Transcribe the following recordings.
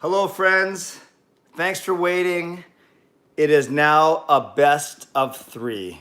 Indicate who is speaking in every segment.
Speaker 1: Hello, friends. Thanks for waiting. It is now a best of three.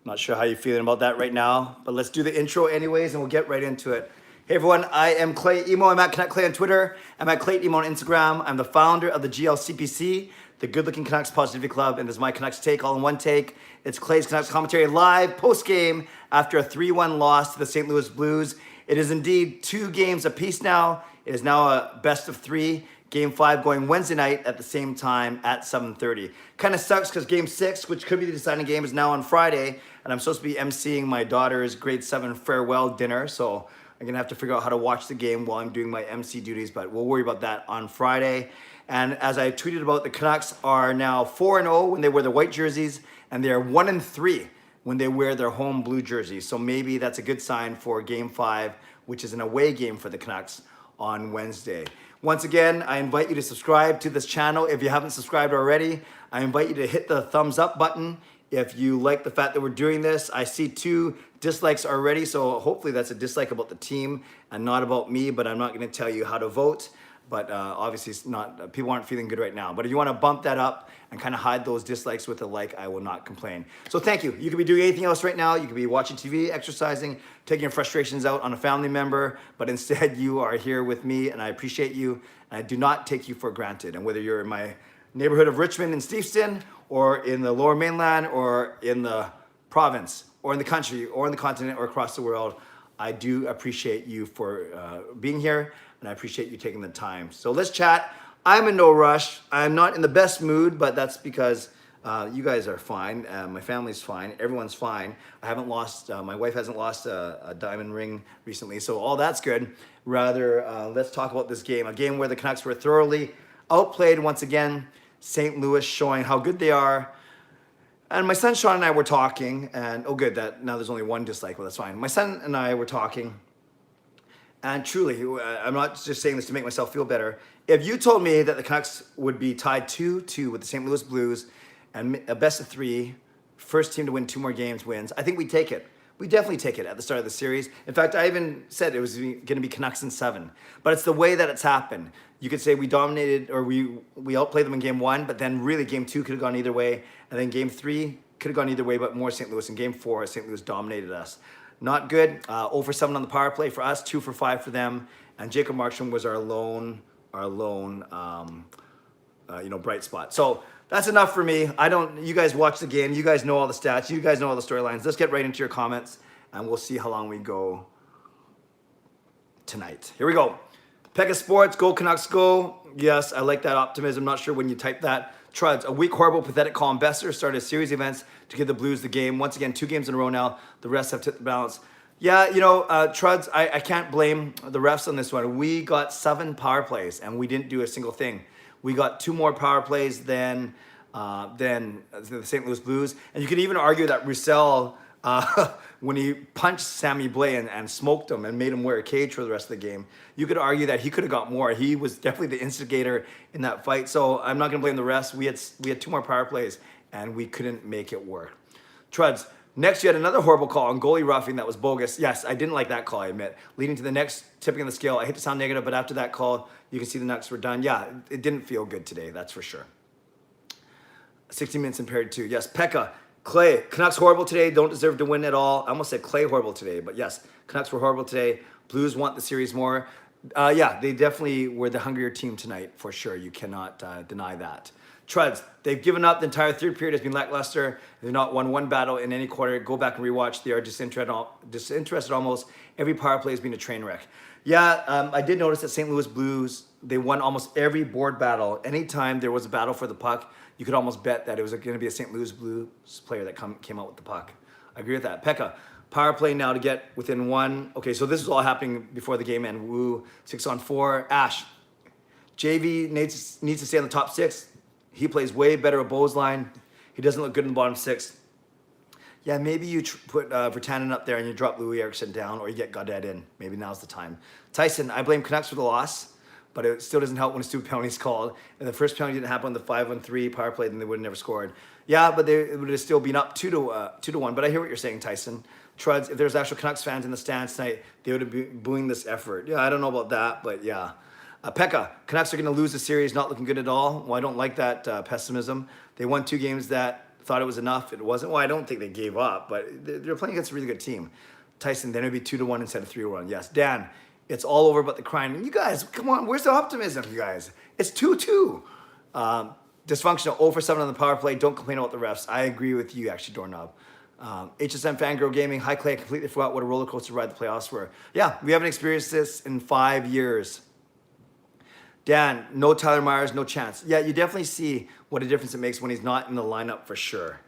Speaker 1: Not sure how you're feeling about that right now, but let's do the intro anyways, and we'll get right into it. Hey everyone, I am Clay Emo. I'm at Connect Clay on Twitter. I'm at Clay Emo on Instagram. I'm the founder of the GLCPC, the Good Looking Canucks Positivity Club, and this is my Canucks take, all in one take. It's Clay's Canucks commentary live post-game after a 3-1 loss to the St. Louis Blues. It is indeed 2 games apiece now. It is now a best of 3. Game 5 going Wednesday night at the same time at 7:30. Kind of sucks because Game 6, which could be the deciding game, is now on Friday, and I'm supposed to be emceeing my daughter's grade 7 farewell dinner, so I'm gonna have to figure out how to watch the game while I'm doing my MC duties, but we'll worry about that on Friday. And as I tweeted about, the Canucks are now 4-0 when they wear their white jerseys, and they are 1-3 when they wear their home blue jerseys. So maybe that's a good sign for Game 5, which is an away game for the Canucks on Wednesday. Once again, I invite you to subscribe to this channel. If you haven't subscribed already, I invite you to hit the thumbs up button if you like the fact that we're doing this. I see 2 dislikes already, so hopefully that's a dislike about the team and not about me, but I'm not gonna tell you how to vote. But obviously it's not, people aren't feeling good right now. But if you wanna bump that up and kind of hide those dislikes with a like, I will not complain. So thank you. You could be doing anything else right now. You could be watching TV, exercising, taking your frustrations out on a family member, but instead you are here with me and I appreciate you. And I do not take you for granted. And whether you're in my neighborhood of Richmond and Steveston, or in the Lower Mainland, or in the province, or in the country, or in the continent, or across the world, I do appreciate you for being here, and I appreciate you taking the time. So let's chat. I'm in no rush. I'm not in the best mood, but that's because you guys are fine. My family's fine. Everyone's fine. I haven't lost, my wife hasn't lost a diamond ring recently, so all that's good. Rather, let's talk about this game. A game where the Canucks were thoroughly outplayed once again. St. Louis showing how good they are. And my son Sean and I were talking, and oh good, that now there's only 1 dislike, well that's fine. My son and I were talking, and truly, I'm not just saying this to make myself feel better. If you told me that the Canucks would be tied 2-2 with the St. Louis Blues and a best of 3, first team to win 2 more games wins, I think we'd take it. We definitely take it at the start of the series. In fact, I even said it was going to be Canucks in 7. But it's the way that it's happened. You could say we dominated, or we outplayed them in Game 1, but then really Game 2 could have gone either way. And then Game 3 could have gone either way, but more St. Louis. In Game 4, St. Louis dominated us. Not good. 0 for 7 on the power play for us, 2 for 5 for them. And Jacob Markstrom was our lone bright spot. So that's enough for me. You guys watch the game. You guys know all the stats. You guys know all the storylines. Let's get right into your comments, and we'll see how long we go tonight. Here we go. Pekka Sports, go Canucks, go. Yes, I like that optimism. Not sure when you type that. Truds, a weak, horrible, pathetic Colin Besser started a series of events to give the Blues the game. Once again, 2 games in a row now. The refs have tipped the balance. Yeah, Truds, I can't blame the refs on this one. We got 7 power plays, and we didn't do a single thing. We got 2 more power plays than the St. Louis Blues. And you could even argue that Roussel, when he punched Sammy Blais and smoked him and made him wear a cage for the rest of the game, you could argue that he could have got more. He was definitely the instigator in that fight. So I'm not going to blame the refs. We had 2 more power plays, and we couldn't make it work. Truds, next you had another horrible call on goalie roughing that was bogus. Yes, I didn't like that call, I admit. Leading to the next tipping of the scale. I hate to sound negative, but after that call, you can see the Canucks were done. Yeah, it didn't feel good today, that's for sure. 60 minutes in period 2. Yes, Pekka. Clay, Canucks horrible today, don't deserve to win at all. I almost said Clay horrible today, but yes, Canucks were horrible today. Blues want the series more. Yeah, they definitely were the hungrier team tonight, for sure. You cannot deny that. Truds, they've given up. The entire third period has been lackluster. They've not won 1 battle in any quarter. Go back and rewatch. They are disinterested almost. Every power play has been a train wreck. Yeah, I did notice that St. Louis Blues, they won almost every board battle. Anytime there was a battle for the puck, you could almost bet that it was going to be a St. Louis Blues player that came out with the puck. I agree with that. Pekka, power play now to get within 1. Okay, so this is all happening before the game end. Woo, 6 on 4. Ash, JV needs to stay on the top 6. He plays way better at Bo's line. He doesn't look good in the bottom 6. Yeah, maybe you put Virtanen up there and you drop Louis Eriksson down, or you get Gaudette in. Maybe now's the time. Tyson, I blame Canucks for the loss, but it still doesn't help when a stupid penalty's called. And the first penalty didn't happen on the 5-on-3 power play, then they would have never scored. Yeah, but it would have still been up 2-1. But I hear what you're saying, Tyson. Truds, if there's actual Canucks fans in the stands tonight, they would have been booing this effort. Yeah, I don't know about that, but yeah. Pekka, Canucks are going to lose the series, not looking good at all. Well, I don't like that pessimism. They won 2 games that thought it was enough. It wasn't. Well, I don't think they gave up, but they're playing against a really good team. Tyson, then it would be 2-1 instead of 3-1. Yes. Dan, it's all over but the crying. You guys, come on, where's the optimism, you guys? It's 2-2. Dysfunctional, 0 for 7 on the power play. Don't complain about the refs. I agree with you, actually, Doorknob. HSM Fangirl Gaming, hi Clay, I completely forgot what a roller coaster ride the playoffs were. Yeah, we haven't experienced this in 5 years. Dan, no Tyler Myers, no chance. Yeah, you definitely see what a difference it makes when he's not in the lineup for sure.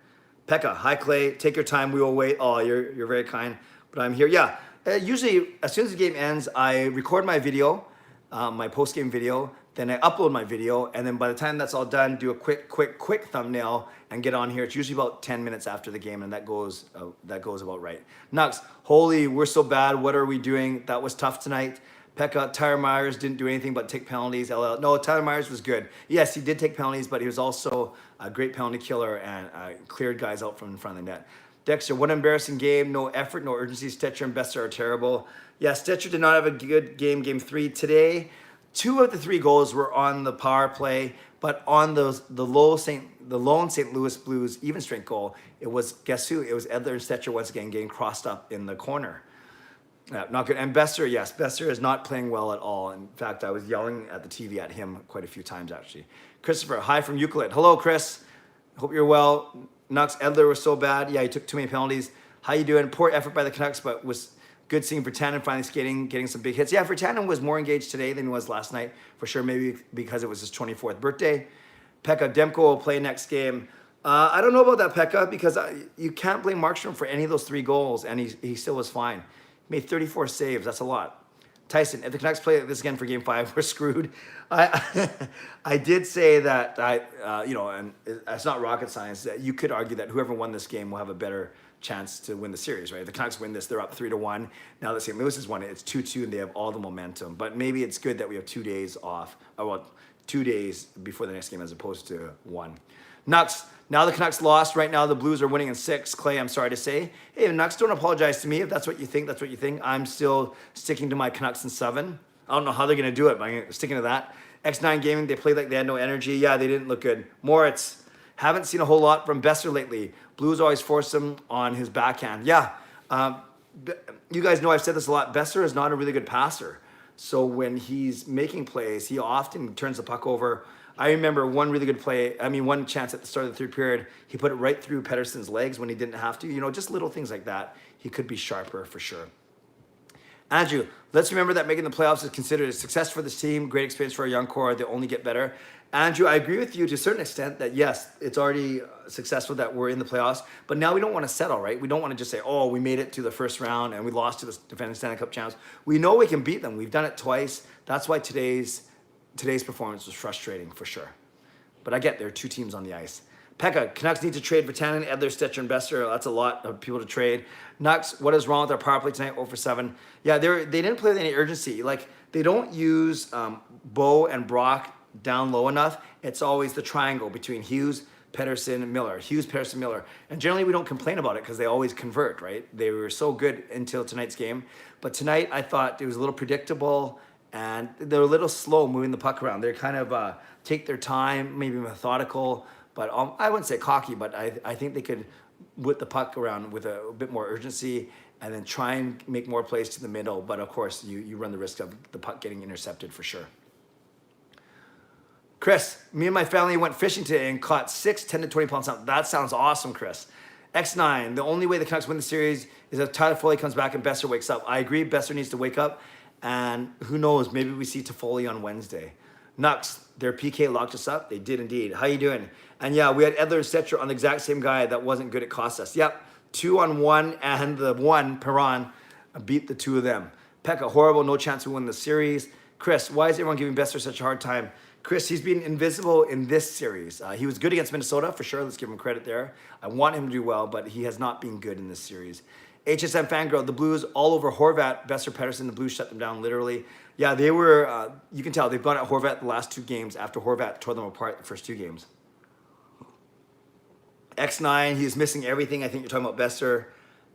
Speaker 1: Pekka, hi Clay, take your time, we will wait. Oh, you're very kind, but I'm here. Yeah, usually as soon as the game ends, I record my video, my post-game video, then I upload my video, and then by the time that's all done, do a quick thumbnail and get on here. It's usually about 10 minutes after the game, and that goes about right. Nux, holy, we're so bad. What are we doing? That was tough tonight. Pekka, Tyler Myers didn't do anything but take penalties. LL. No, Tyler Myers was good. Yes, he did take penalties, but he was also a great penalty killer and cleared guys out from in front of the net. Dexter, what an embarrassing game. No effort, no urgency. Stetcher and Besser are terrible. Yeah, Stetcher did not have a good game, game 3. Today, 2 of the 3 goals were on the power play, but on the lone St. Louis Blues even strength goal, it was, guess who? It was Edler and Stetcher once again getting crossed up in the corner. Not good. And Besser, yes, Besser is not playing well at all. In fact, I was yelling at the TV at him quite a few times, actually. Christopher, hi from Euclid. Hello, Chris. Hope you're well. Nux, Edler was so bad. Yeah, he took too many penalties. How you doing? Poor effort by the Canucks, but was good seeing Vertanen finally skating, getting some big hits. Yeah, Vertanen was more engaged today than he was last night, for sure, maybe because it was his 24th birthday. Pekka, Demko will play next game. I don't know about that, Pekka, because you can't blame Markstrom for any of those 3 goals, and he still was fine. Made 34 saves. That's a lot. Tyson, if the Canucks play this again for Game 5, we're screwed. I did say that, and it's not rocket science, that you could argue that whoever won this game will have a better chance to win the series, right? If the Canucks win this, they're up 3-1. Now that St. Louis has won it, it's 2-2, and they have all the momentum. But maybe it's good that we have 2 days off. 2 days before the next game as opposed to 1. Nux, now the Canucks lost. Right now the Blues are winning in 6. Clay, I'm sorry to say. Hey, Nux, don't apologize to me. If that's what you think, that's what you think. I'm still sticking to my Canucks in 7. I don't know how they're going to do it, but I'm sticking to that. X9 Gaming, they played like they had no energy. Yeah, they didn't look good. Moritz, haven't seen a whole lot from Besser lately. Blues always force him on his backhand. Yeah, you guys know I've said this a lot. Besser is not a really good passer. So when he's making plays, he often turns the puck over. I remember one really good play, one chance at the start of the 3rd period, he put it right through Pettersson's legs when he didn't have to. Just little things like that. He could be sharper for sure. Andrew, let's remember that making the playoffs is considered a success for this team. Great experience for our young core. They only get better. Andrew, I agree with you to a certain extent that yes, it's already successful that we're in the playoffs, but now we don't want to settle, right? We don't want to just say, oh, we made it to the first round and we lost to the defending Stanley Cup champs. We know we can beat them. We've done it twice. That's why today's performance was frustrating for sure. But I get there are 2 teams on the ice. Pekka, Canucks need to trade Vertanen, Edler, Stetcher, and Besser. That's a lot of people to trade. Nux, what is wrong with our power play tonight? 0 for 7. Yeah, they didn't play with any urgency. Like, they don't use Bo and Brock down low enough. It's always the triangle between Hughes, Pettersson, and Miller. Hughes, Pettersson, Miller. And generally, we don't complain about it because they always convert, right? They were so good until tonight's game. But tonight, I thought it was a little predictable, and they're a little slow moving the puck around. They're kind of take their time, maybe methodical, but I wouldn't say cocky, but I think they could whip the puck around with a bit more urgency and then try and make more plays to the middle. But of course, you run the risk of the puck getting intercepted for sure. Chris, me and my family went fishing today and caught 6 10 to 20 pound salmon. That sounds awesome, Chris. X9, the only way the Canucks win the series is if Tyler Foley comes back and Besser wakes up. I agree, Besser needs to wake up. And who knows, maybe we see Toffoli on Wednesday. Nux, their PK locked us up. They did indeed. How you doing? And yeah, we had Edler and Stetcher on the exact same guy that wasn't good. It cost us. Yep, 2-on-1, and the one, Perron, beat the 2 of them. Pekka, horrible, no chance to win the series. Chris, why is everyone giving Besser such a hard time? Chris, he's been invisible in this series. He was good against Minnesota, for sure. Let's give him credit there. I want him to do well, but he has not been good in this series. HSM Fangirl, the Blues all over Horvat, Besser, Pettersson. The Blues shut them down literally. Yeah, they were, you can tell, they've gone at Horvat the last 2 games after Horvat tore them apart the first 2 games. X9, he's missing everything. I think you're talking about Besser.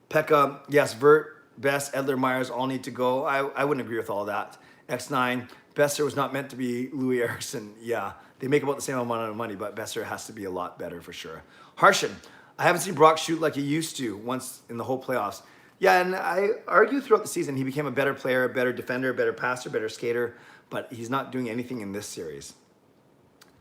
Speaker 1: Pekka, yes, Vert, Best, Edler, Myers all need to go. I wouldn't agree with all that. X9, Besser was not meant to be Louis Erickson. Yeah, they make about the same amount of money, but Besser has to be a lot better for sure. Harshan, I haven't seen Brock shoot like he used to once in the whole playoffs. Yeah, and I argue throughout the season he became a better player, a better defender, a better passer, better skater, but he's not doing anything in this series.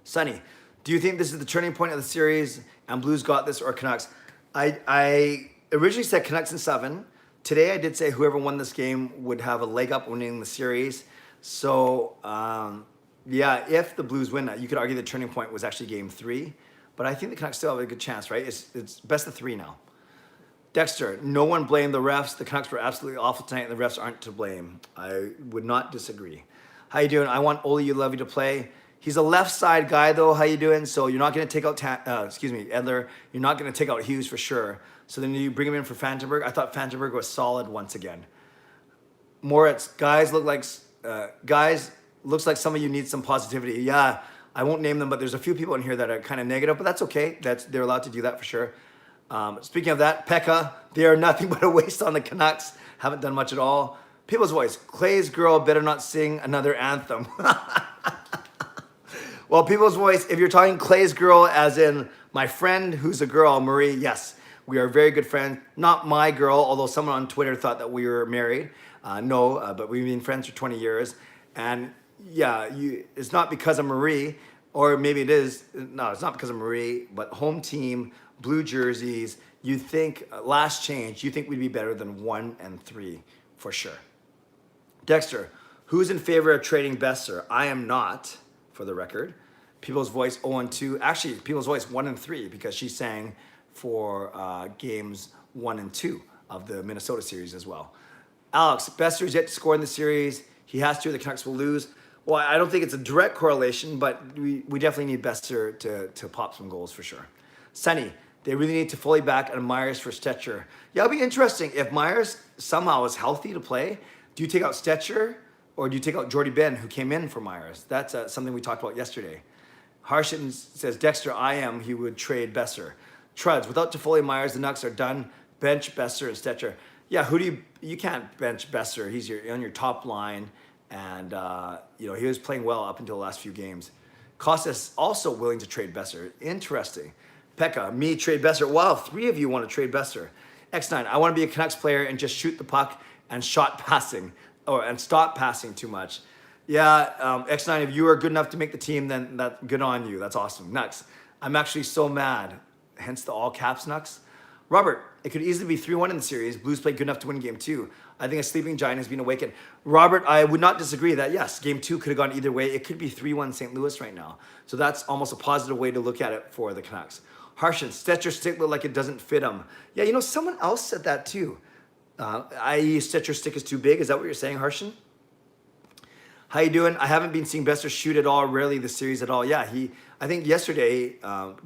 Speaker 1: Sonny, do you think this is the turning point of the series and Blues got this or Canucks? I originally said Canucks in 7. Today I did say whoever won this game would have a leg up winning the series. So, yeah, if the Blues win, you could argue the turning point was actually game 3. But I think the Canucks still have a good chance, right? It's best of 3 now. Dexter, no one blamed the refs. The Canucks were absolutely awful tonight, and the refs aren't to blame. I would not disagree. How you doing? I want Ole Ulevi to play. He's a left side guy, though. How you doing? So you're not going to take out, Edler. You're not going to take out Hughes for sure. So then you bring him in for Fantenberg. I thought Fantenberg was solid once again. Moritz, guys, looks like some of you need some positivity. Yeah, I won't name them, but there's a few people in here that are kind of negative, but that's okay. They're allowed to do that for sure. Speaking of that, Pekka, they are nothing but a waste on the Canucks. Haven't done much at all. People's voice, Clay's girl better not sing another anthem. Well, people's voice, if you're talking Clay's girl as in my friend who's a girl, Marie, yes, we are very good friends. Not my girl, although someone on Twitter thought that we were married. But we've been friends for 20 years. And yeah, it's not because of Marie, or maybe it is. No, it's not because of Marie, but home team, blue jerseys. You think, last change, you think we'd be better than 1 and 3 for sure. Dexter, who's in favor of trading Besser? I am not, for the record. People's Voice 0 and 2. Actually, People's Voice 1 and 3 because she sang for games 1 and 2 of the Minnesota series as well. Alex, Besser is yet to score in the series. He has to, or the Canucks will lose. Well, I don't think it's a direct correlation, but we definitely need Besser to pop some goals for sure. Sonny, they really need to fully back on Myers for Stetcher. Yeah, it'll be interesting. If Myers somehow is healthy to play, do you take out Stetcher or do you take out Jordy Ben, who came in for Myers? That's something we talked about yesterday. Harshin says, Dexter, he would trade Besser. Truds, without Toffoli Myers, the Nucks are done. Bench Besser and Stetcher. Yeah, you can't bench Besser. He's on your top line, and he was playing well up until the last few games. Costas also willing to trade Besser. Interesting. Pekka, me trade Besser. Wow, 3 of you want to trade Besser. X9, I want to be a Canucks player and just shoot the puck and stop passing too much. Yeah, X9, if you are good enough to make the team, then that's good on you. That's awesome. Nucks. I'm actually so mad. Hence the all caps Nucks. Robert, it could easily be 3-1 in the series. Blues played good enough to win game 2. I think a sleeping giant has been awakened. Robert, I would not disagree that, yes, game 2 could have gone either way. It could be 3-1 St. Louis right now. So that's almost a positive way to look at it for the Canucks. Harshin, Stetcher's stick looked like it doesn't fit him. Yeah, someone else said that too. I.e. Stetcher's stick is too big. Is that what you're saying, Harshin? How you doing? I haven't been seeing Besser shoot at all, rarely the series at all. Yeah, I think yesterday,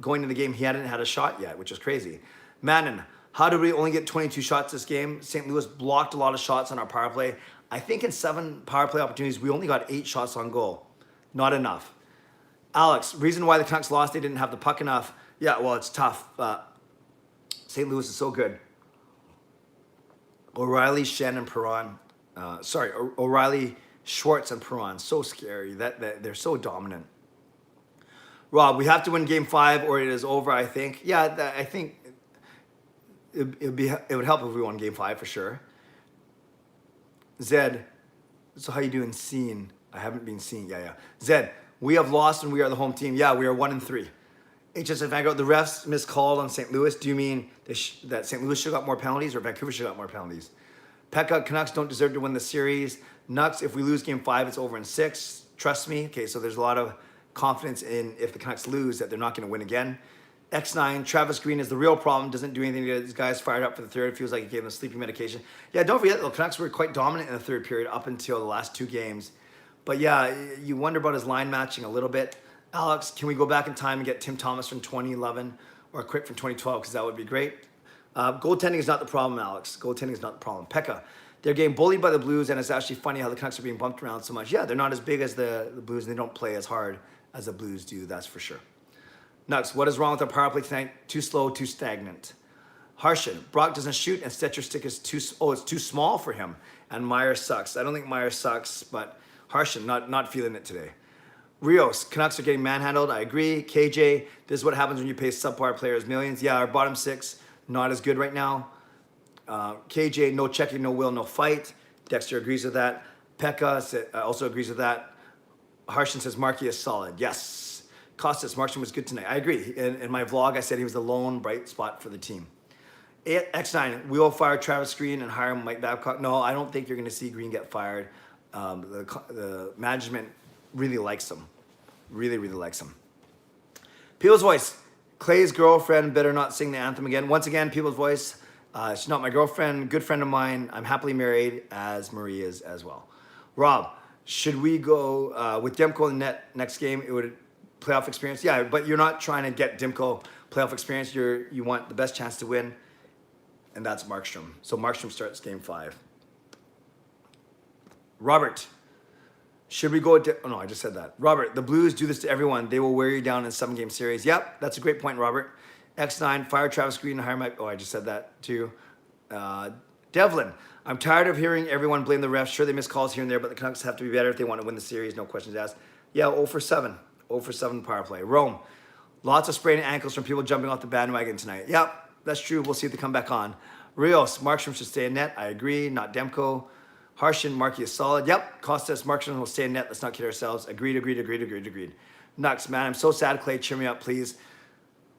Speaker 1: going into the game, he hadn't had a shot yet, which is crazy. Manon, how did we only get 22 shots this game? St. Louis blocked a lot of shots on our power play. I think in 7 power play opportunities, we only got 8 shots on goal. Not enough. Alex, reason why the Canucks lost, they didn't have the puck enough. Yeah, well, it's tough. St. Louis is so good. O'Reilly, Shen, and Perron. O'Reilly, Schwartz, and Perron. So scary. That they're so dominant. Rob, we have to win game 5 or it is over, I think. Yeah, I think it would help if we won game 5 for sure. Zed, so how you doing? Seen? I haven't been seen. Yeah. Zed, we have lost and we are the home team. Yeah, we are 1 and 3. HSF Vanguard, the refs miscalled on St. Louis. Do you mean that St. Louis should have got more penalties or Vancouver should have got more penalties? Pekka, Canucks don't deserve to win the series. Nucks, if we lose game 5, it's over in 6. Trust me. Okay, so there's a lot of confidence in if the Canucks lose that they're not going to win again. X9, Travis Green is the real problem. Doesn't do anything to get these guys fired up for the third. Feels like he gave them sleeping medication. Yeah, don't forget, the Canucks were quite dominant in the third period up until the last 2 games. But yeah, you wonder about his line matching a little bit. Alex, can we go back in time and get Tim Thomas from 2011 or Quick from 2012? Because that would be great. Goaltending is not the problem, Alex. Goaltending is not the problem. Pekka, they're getting bullied by the Blues, and it's actually funny how the Canucks are being bumped around so much. Yeah, they're not as big as the Blues, and they don't play as hard as the Blues do, that's for sure. Nucks, what is wrong with our power play tonight? Too slow, too stagnant. Harshin, Brock doesn't shoot, and Stetcher's stick is it's too small for him, and Myers sucks. I don't think Myers sucks, but Harshen, not feeling it today. Rios, Canucks are getting manhandled. I agree. KJ, this is what happens when you pay subpar players millions. Yeah, our bottom six, not as good right now. KJ, no checking, no will, no fight. Dexter agrees with that. Pekka also agrees with that. Harshen says Markey is solid. Yes. Costas, Markstrom was good tonight. I agree. In my vlog, I said he was the lone bright spot for the team. X9, we will fire Travis Green and hire Mike Babcock. No, I don't think you're going to see Green get fired. The management really likes him. Really, really likes him. People's Voice. Clay's girlfriend better not sing the anthem again. Once again, People's Voice. She's not my girlfriend, good friend of mine. I'm happily married, as Marie is as well. Rob, should we go with Demko in the net next game? It would playoff experience. Yeah, but you're not trying to get Demko playoff experience. You want the best chance to win, and that's Markstrom. So Markstrom starts game 5. Robert, should we go? Oh no, I just said that. Robert, the Blues do this to everyone. They will wear you down in a 7-game series. Yep, that's a great point, Robert. X9, fire Travis Green and hire Mike. Oh, I just said that too. Devlin, I'm tired of hearing everyone blame the refs. Sure, they miss calls here and there, but the Canucks have to be better if they want to win the series. No questions asked. Yeah, 0 for 7. 0 for 7 power play. Rome, lots of sprained ankles from people jumping off the bandwagon tonight. Yep, that's true. We'll see if they come back on. Rios, Markstrom should stay in net. I agree. Not Demko. Harshen, Markey is solid. Yep. Costas, Markstrom will stay in net. Let's not kid ourselves. Agreed. Nux, man, I'm so sad. Clay, cheer me up, please.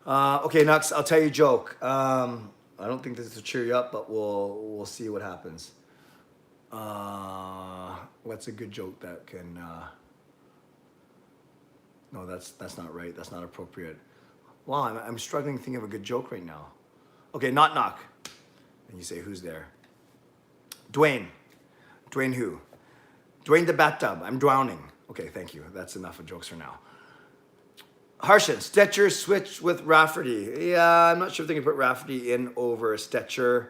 Speaker 1: Okay, Nux, I'll tell you a joke. I don't think this will cheer you up, but we'll see what happens. What's a good joke that can? No, that's not right. That's not appropriate. Wow, I'm struggling to think of a good joke right now. Okay, not knock. And you say, who's there? Dwayne. Dwayne who? Dwayne the bathtub. I'm drowning. Okay, thank you. That's enough of jokes for now. Harshen, Stetcher switch with Rafferty. Yeah, I'm not sure if they can put Rafferty in over Stetcher.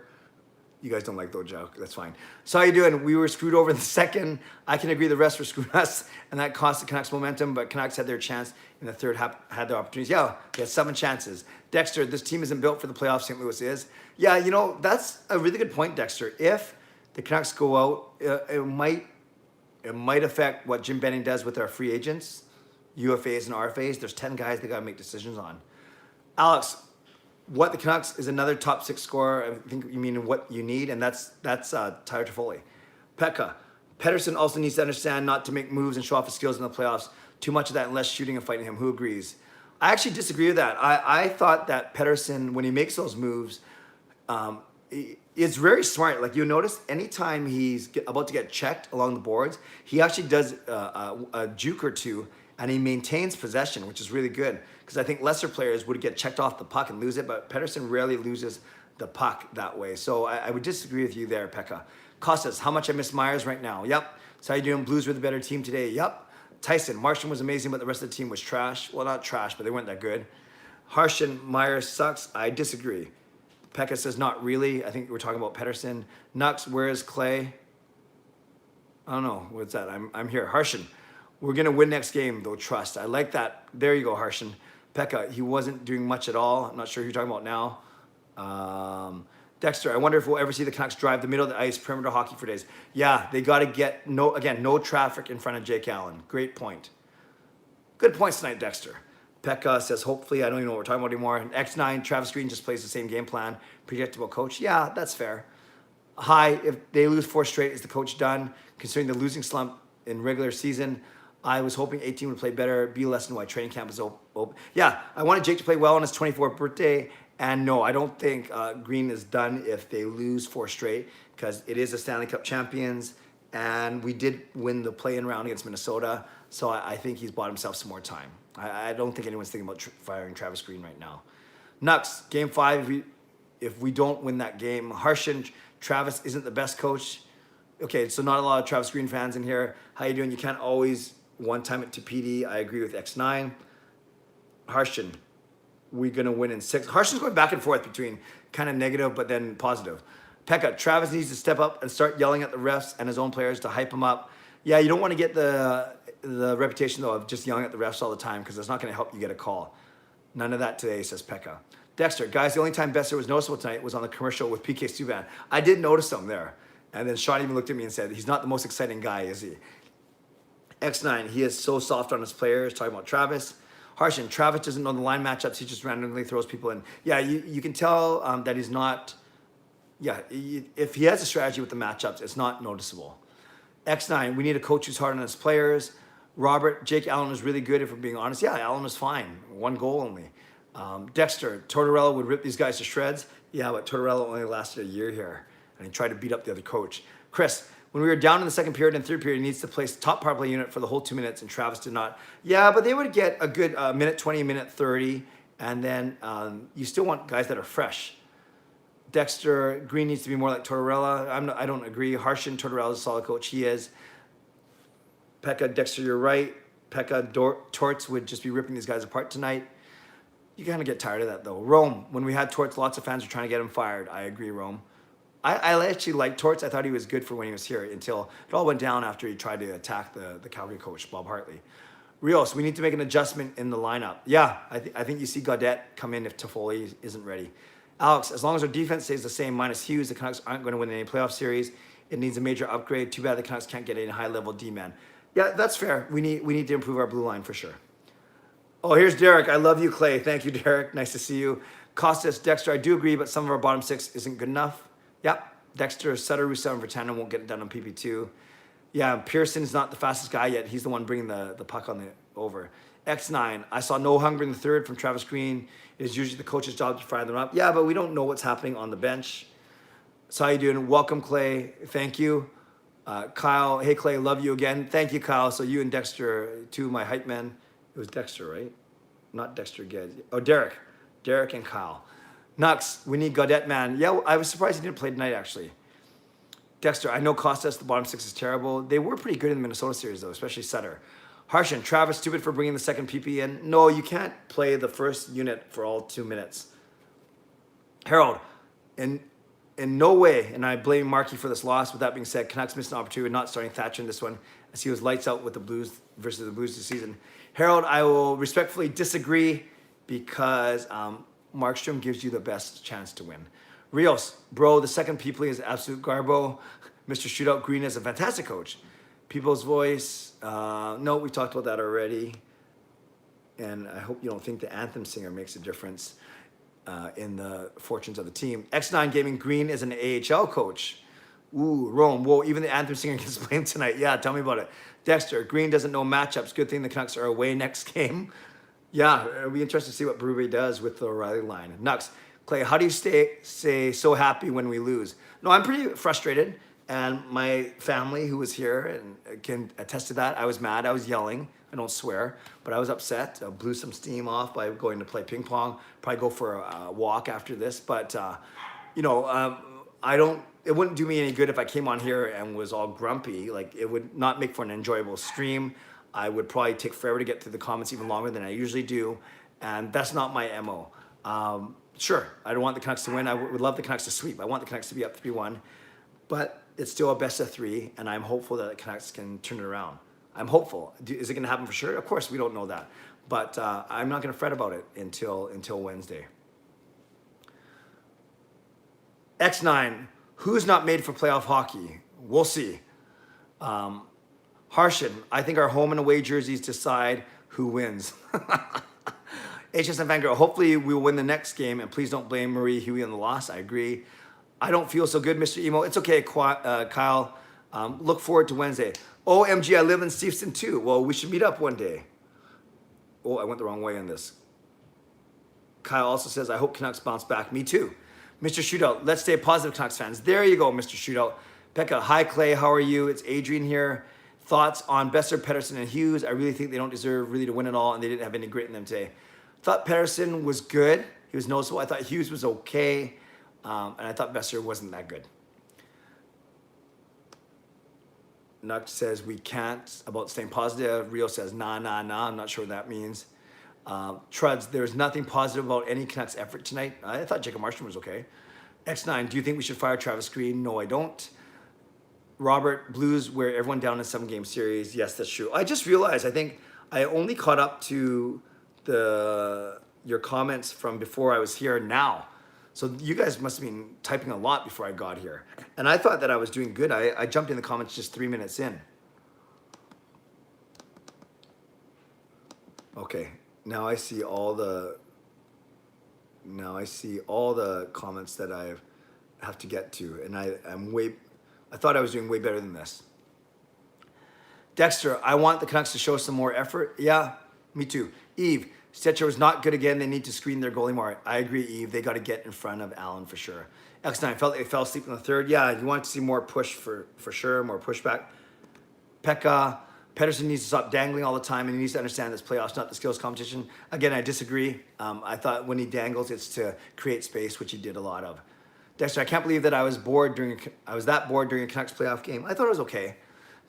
Speaker 1: You guys don't like those jokes. That's fine. So how you doing? We were screwed over in the second. I can agree the rest were screwing us, and that cost the Canucks momentum, but Canucks had their chance in the third, had their opportunities. Yeah, they had 7 chances. Dexter, this team isn't built for the playoffs. St. Louis is. Yeah, you know, that's a really good point, Dexter. If the Canucks go out, it might affect what Jim Benning does with our free agents, UFAs and RFAs. There's 10 guys they got to make decisions on. Alex, what the Canucks is another top 6 scorer. I think you mean what you need, and that's Tyler Toffoli. Pekka, Pettersson also needs to understand not to make moves and show off his skills in the playoffs. Too much of that and less shooting and fighting him. Who agrees? I actually disagree with that. I thought that Pettersson, when he makes those moves, it's very smart. Like you notice, anytime he's about to get checked along the boards, he actually does a juke or two, and he maintains possession, which is really good. Because I think lesser players would get checked off the puck and lose it, but Pettersson rarely loses the puck that way. So I would disagree with you there, Pekka. Costas, how much I miss Myers right now. Yep. So how you doing? Blues were the better team today. Yep. Tyson, Markstrom was amazing, but the rest of the team was trash. Well, not trash, but they weren't that good. Harshen, Myers sucks. I disagree. Pekka says not really. I think we're talking about Pettersson. Nux, where is Clay? I don't know. What's that? I'm here. Harshen, we're going to win next game, though, trust. I like that. There you go, Harshen. Pekka, he wasn't doing much at all. I'm not sure who you're talking about now. Dexter, I wonder if we'll ever see the Canucks drive the middle of the ice, perimeter hockey for days. Yeah, they got to get, no traffic in front of Jake Allen. Great point. Good points tonight, Dexter. Pekka says, hopefully, I don't even know what we're talking about anymore. And X9, Travis Green just plays the same game plan. Predictable coach. Yeah, that's fair. Hi, if they lose 4 straight, is the coach done? Considering the losing slump in regular season, I was hoping 18 would play better, be a lesson why training camp is open. Yeah, I wanted Jake to play well on his 24th birthday. And no, I don't think Green is done if they lose 4 straight, because it is a Stanley Cup champions, and we did win the play-in round against Minnesota, so I think he's bought himself some more time. I don't think anyone's thinking about firing Travis Green right now. Nux, game 5, if we don't win that game, Harshen, Travis isn't the best coach. Okay, so not a lot of Travis Green fans in here. How you doing? You can't always one-time it to PD. I agree with X9. Harshen, we're going to win in 6. Harshen's going back and forth between kind of negative but then positive. Pekka, Travis needs to step up and start yelling at the refs and his own players to hype him up. Yeah, you don't want to get the reputation, though, of just yelling at the refs all the time, because that's not going to help you get a call. None of that today, says Pekka. Dexter, guys, the only time Besser was noticeable tonight was on the commercial with PK Subban. I did notice him there. And then Sean even looked at me and said, he's not the most exciting guy, is he? X9, he is so soft on his players, talking about Travis. Harshan, Travis doesn't know the line matchups. He just randomly throws people in. Yeah, you can tell that he's not, if he has a strategy with the matchups, it's not noticeable. X9, we need a coach who's hard on his players. Robert, Jake Allen was really good if we're being honest. Yeah, Allen was fine. 1 goal only. Dexter, Tortorella would rip these guys to shreds. Yeah, but Tortorella only lasted a year here, and he tried to beat up the other coach. Chris, when we were down in the second period and third period, he needs to place top power play unit for the whole 2 minutes, and Travis did not. Yeah, but they would get a good minute 20, minute 30, and then you still want guys that are fresh. Dexter, Green needs to be more like Tortorella. I don't agree. Harshan, Tortorella's a solid coach. He is. Pekka, Dexter, you're right. Pekka, Torts would just be ripping these guys apart tonight. You kind of get tired of that, though. Rome, when we had Torts, lots of fans were trying to get him fired. I agree, Rome. I actually liked Torts. I thought he was good for when he was here until it all went down after he tried to attack the Calgary coach, Bob Hartley. Rios, we need to make an adjustment in the lineup. Yeah, I think you see Gaudette come in if Toffoli isn't ready. Alex, as long as our defense stays the same minus Hughes, the Canucks aren't going to win any playoff series. It needs a major upgrade. Too bad the Canucks can't get any high-level D-man. Yeah, that's fair. We need to improve our blue line for sure. Oh, here's Derek. I love you, Clay. Thank you, Derek. Nice to see you. Costas, Dexter, I do agree, but some of our bottom 6 isn't good enough. Yep. Dexter, Sutter, Rousseau, and Vertanen won't get it done on PP2. Yeah, Pearson's not the fastest guy yet. He's the one bringing the puck on the over. X9, I saw no hunger in the third from Travis Green. It is usually the coach's job to fire them up. Yeah, but we don't know what's happening on the bench. So how you doing? Welcome, Clay. Thank you. Kyle, hey, Clay, love you again. Thank you, Kyle. So you and Dexter, 2 of my hype men. It was Dexter, right? Not Dexter Geddes. Oh, Derek. Derek and Kyle. Nux, we need Gaudette, man. Yeah, I was surprised he didn't play tonight, actually. Dexter, I know Costas, the bottom 6 is terrible. They were pretty good in the Minnesota series, though, especially Sutter. Harshan, Travis, stupid for bringing the second PP in. No, you can't play the first unit for all 2 minutes. Harold, in no way, and I blame Markey for this loss. With that being said, Canucks missed an opportunity with not starting Thatcher in this one, as he was lights out with the Blues versus the Blues this season. Harold, I will respectfully disagree because Markstrom gives you the best chance to win. Rios, bro, the second people is absolute garbo. Mr. Shootout Green is a fantastic coach. People's Voice, no, we talked about that already. And I hope you don't think the anthem singer makes a difference in the fortunes of the team. X9 Gaming, Green is an AHL coach. Ooh, Rome, whoa, even the anthem singer gets blamed tonight. Yeah, tell me about it. Dexter, Green doesn't know matchups. Good thing the Canucks are away next game. Yeah, it'll be interesting to see what Brewery does with the O'Reilly line. Nux, Clay, how do you stay so happy when we lose? No, I'm pretty frustrated. And my family who was here and can attest to that. I was mad. I was yelling. I don't swear, but I was upset. I blew some steam off by going to play ping pong. Probably go for a walk after this. But, it wouldn't do me any good if I came on here and was all grumpy. Like, it would not make for an enjoyable stream. I would probably take forever to get through the comments, even longer than I usually do. And that's not my MO. Sure, I don't want the Canucks to win. I would love the Canucks to sweep. I want the Canucks to be up 3-1. But it's still a best of 3, and I'm hopeful that the Canucks can turn it around. I'm hopeful. Is it going to happen for sure? Of course, we don't know that. But I'm not going to fret about it until Wednesday. X9, who's not made for playoff hockey? We'll see. Harshan, I think our home and away jerseys decide who wins. HSN Fangirl, hopefully we will win the next game, and please don't blame Marie Huey on the loss. I agree. I don't feel so good, Mr. Emo. It's okay, Kyle. Look forward to Wednesday. OMG, I live in Steveston too. Well, we should meet up one day. Oh, I went the wrong way on this. Kyle also says, I hope Canucks bounce back. Me too. Mr. Shootout, let's stay positive, Canucks fans. There you go, Mr. Shootout. Becca, hi, Clay. How are you? It's Adrian here. Thoughts on Besser, Pettersson, and Hughes? I really think they don't deserve really to win it all, and they didn't have any grit in them today. Thought Pettersson was good. He was noticeable. I thought Hughes was okay. And I thought Besser wasn't that good. Nuck says we can't about staying positive. Rio says nah. I'm not sure what that means. Truds, there's nothing positive about any Canucks effort tonight. I thought Jacob Marshall was okay. X9, do you think we should fire Travis Green? No, I don't. Robert, Blues wear everyone down in a 7-game series. Yes, that's true. I just realized, I think I only caught up to your comments from before I was here now. So you guys must have been typing a lot before I got here. And I thought that I was doing good. I jumped in the comments just 3 minutes in. Okay, now I see all the comments that I have to get to, and I thought I was doing way better than this. Dexter, I want the Canucks to show some more effort. Yeah, me too. Eve, Stetcher was not good again. They need to screen their goalie more. I agree, Eve. They got to get in front of Allen for sure. X9 felt like they fell asleep in the third. Yeah, you want to see more push for sure, more pushback. Pekka, Pedersen needs to stop dangling all the time, and he needs to understand this playoffs, not the skills competition. Again, I disagree. I thought when he dangles, it's to create space, which he did a lot of. Dexter, I can't believe that I was that bored during a Canucks playoff game. I thought it was okay.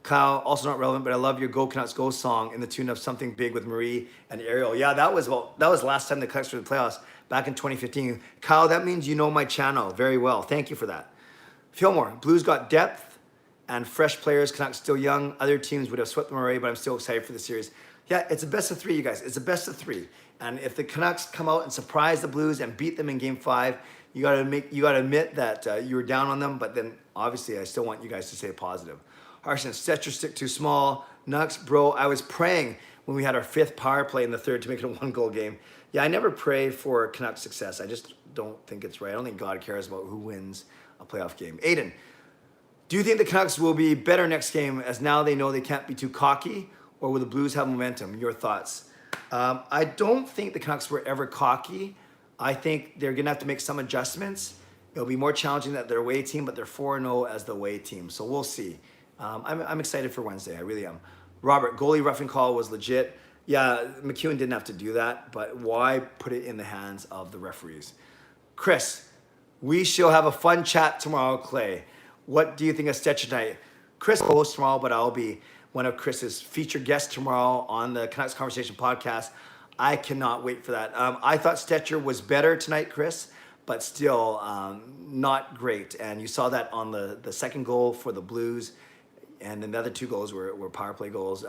Speaker 1: Kyle, also not relevant, but I love your Go Canucks Go song in the tune of Something Big with Marie and Ariel. Yeah, that was last time the Canucks were in the playoffs, back in 2015. Kyle, that means you know my channel very well. Thank you for that. Fillmore, Blues got depth and fresh players. Canucks still young. Other teams would have swept them already, but I'm still excited for the series. Yeah, it's a best of three, you guys. It's a best of three. And if the Canucks come out and surprise the Blues and beat them in Game 5, you gotta admit that you were down on them, but then obviously I still want you guys to stay positive. Harshan, Stetcher stick too small. Nux, bro, I was praying when we had our 5th power play in the third to make it a 1-goal game. Yeah, I never pray for Canucks success. I just don't think it's right. I don't think God cares about who wins a playoff game. Aiden, do you think the Canucks will be better next game as now they know they can't be too cocky, or will the Blues have momentum? Your thoughts? I don't think the Canucks were ever cocky. I think they're going to have to make some adjustments. It'll be more challenging that they're away team, but they're 4-0 as the away team. So we'll see. I'm excited for Wednesday. I really am. Robert, goalie roughing call was legit. Yeah, McEwen didn't have to do that, but why put it in the hands of the referees? Chris, we shall have a fun chat tomorrow, Clay. What do you think of Stetcher tonight? Chris will host tomorrow, but I'll be one of Chris's featured guests tomorrow on the Canucks Conversation podcast. I cannot wait for that. I thought Stetcher was better tonight, Chris, but still not great. And you saw that on the second goal for the Blues. And then the other 2 goals were power play goals.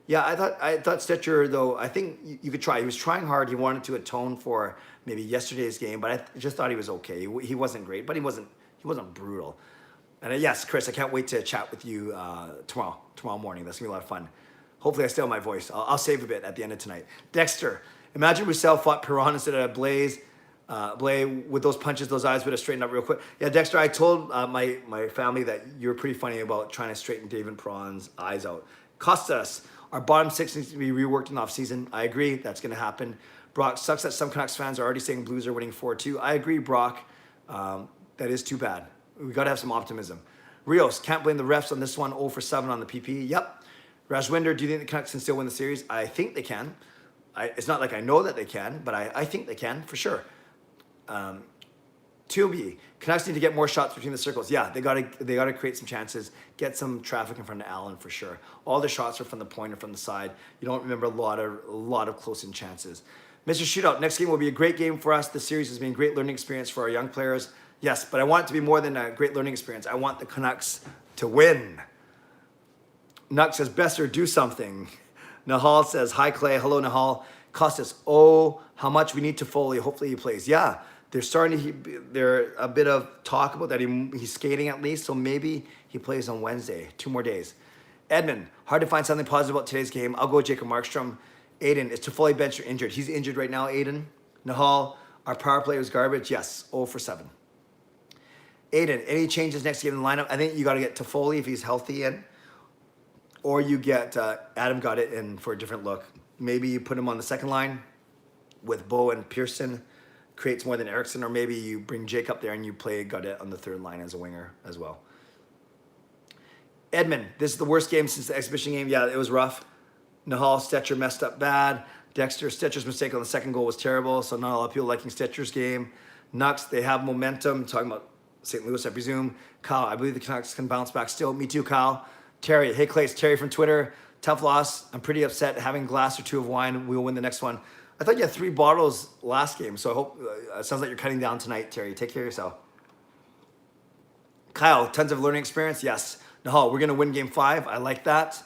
Speaker 1: Yeah, I thought Stetcher, though, I think you could try. He was trying hard. He wanted to atone for maybe yesterday's game, but I just thought he was okay. He wasn't great, but he wasn't brutal. And yes, Chris, I can't wait to chat with you tomorrow morning. That's gonna be a lot of fun. Hopefully I still have my voice. I'll save a bit at the end of tonight. Dexter, imagine Roussel fought Perron instead of Blaze. Blay, with those punches, those eyes would have straightened up real quick. Yeah, Dexter, I told my family that you were pretty funny about trying to straighten David Perron's eyes out. Costas, our bottom 6 needs to be reworked in the offseason. I agree, that's going to happen. Brock, sucks that some Canucks fans are already saying Blues are winning 4-2. I agree, Brock. That is too bad. We got to have some optimism. Rios, can't blame the refs on this one. 0 for 7 on the PP. Yep. Rajwinder, do you think the Canucks can still win the series? I think they can. It's not like I know that they can, but I think they can, for sure. 2B, Canucks need to get more shots between the circles. Yeah, they gotta create some chances, get some traffic in front of Allen for sure. All the shots are from the point or from the side. You don't remember a lot of close-in chances. Mr. Shootout, next game will be a great game for us. The series has been a great learning experience for our young players. Yes, but I want it to be more than a great learning experience. I want the Canucks to win. Nux says, Besser, do something. Nahal says, hi, Clay. Hello, Nahal. Costas, oh, how much we need to Foley. Hopefully he plays. Yeah, there's a bit of talk about that. He's skating at least, so maybe he plays on Wednesday. 2 more days. Edmund, hard to find something positive about today's game. I'll go with Jacob Markstrom. Aiden, is Toffoli benched or injured? He's injured right now, Aiden. Nahal, our power play was garbage. Yes, 0 for 7. Aiden, any changes next game in the lineup? I think you got to get Toffoli if he's healthy in, or you get Adam got it in for a different look. Maybe you put him on the second line with Bo and Pearson, creates more than Eriksson, or maybe you bring Jake up there and you play Gaudet on the third line as a winger as well. Edmund, this is the worst game since the exhibition game. Yeah, it was rough. Nahal, Stetcher messed up bad. Dexter, Stetcher's mistake on the second goal was terrible, so not a lot of people liking Stetcher's game. Nux, they have momentum. Talking about St. Louis, I presume. Kyle, I believe the Canucks can bounce back still. Me too, Kyle. Terry, hey Clay, it's Terry from Twitter. Tough loss. I'm pretty upset. Having a glass or 2 of wine, we will win the next one. I thought you had 3 bottles last game, so I hope it sounds like you're cutting down tonight, Terry. Take care of yourself. Kyle, tons of learning experience. Yes. Nahal, we're going to win game 5. I like that.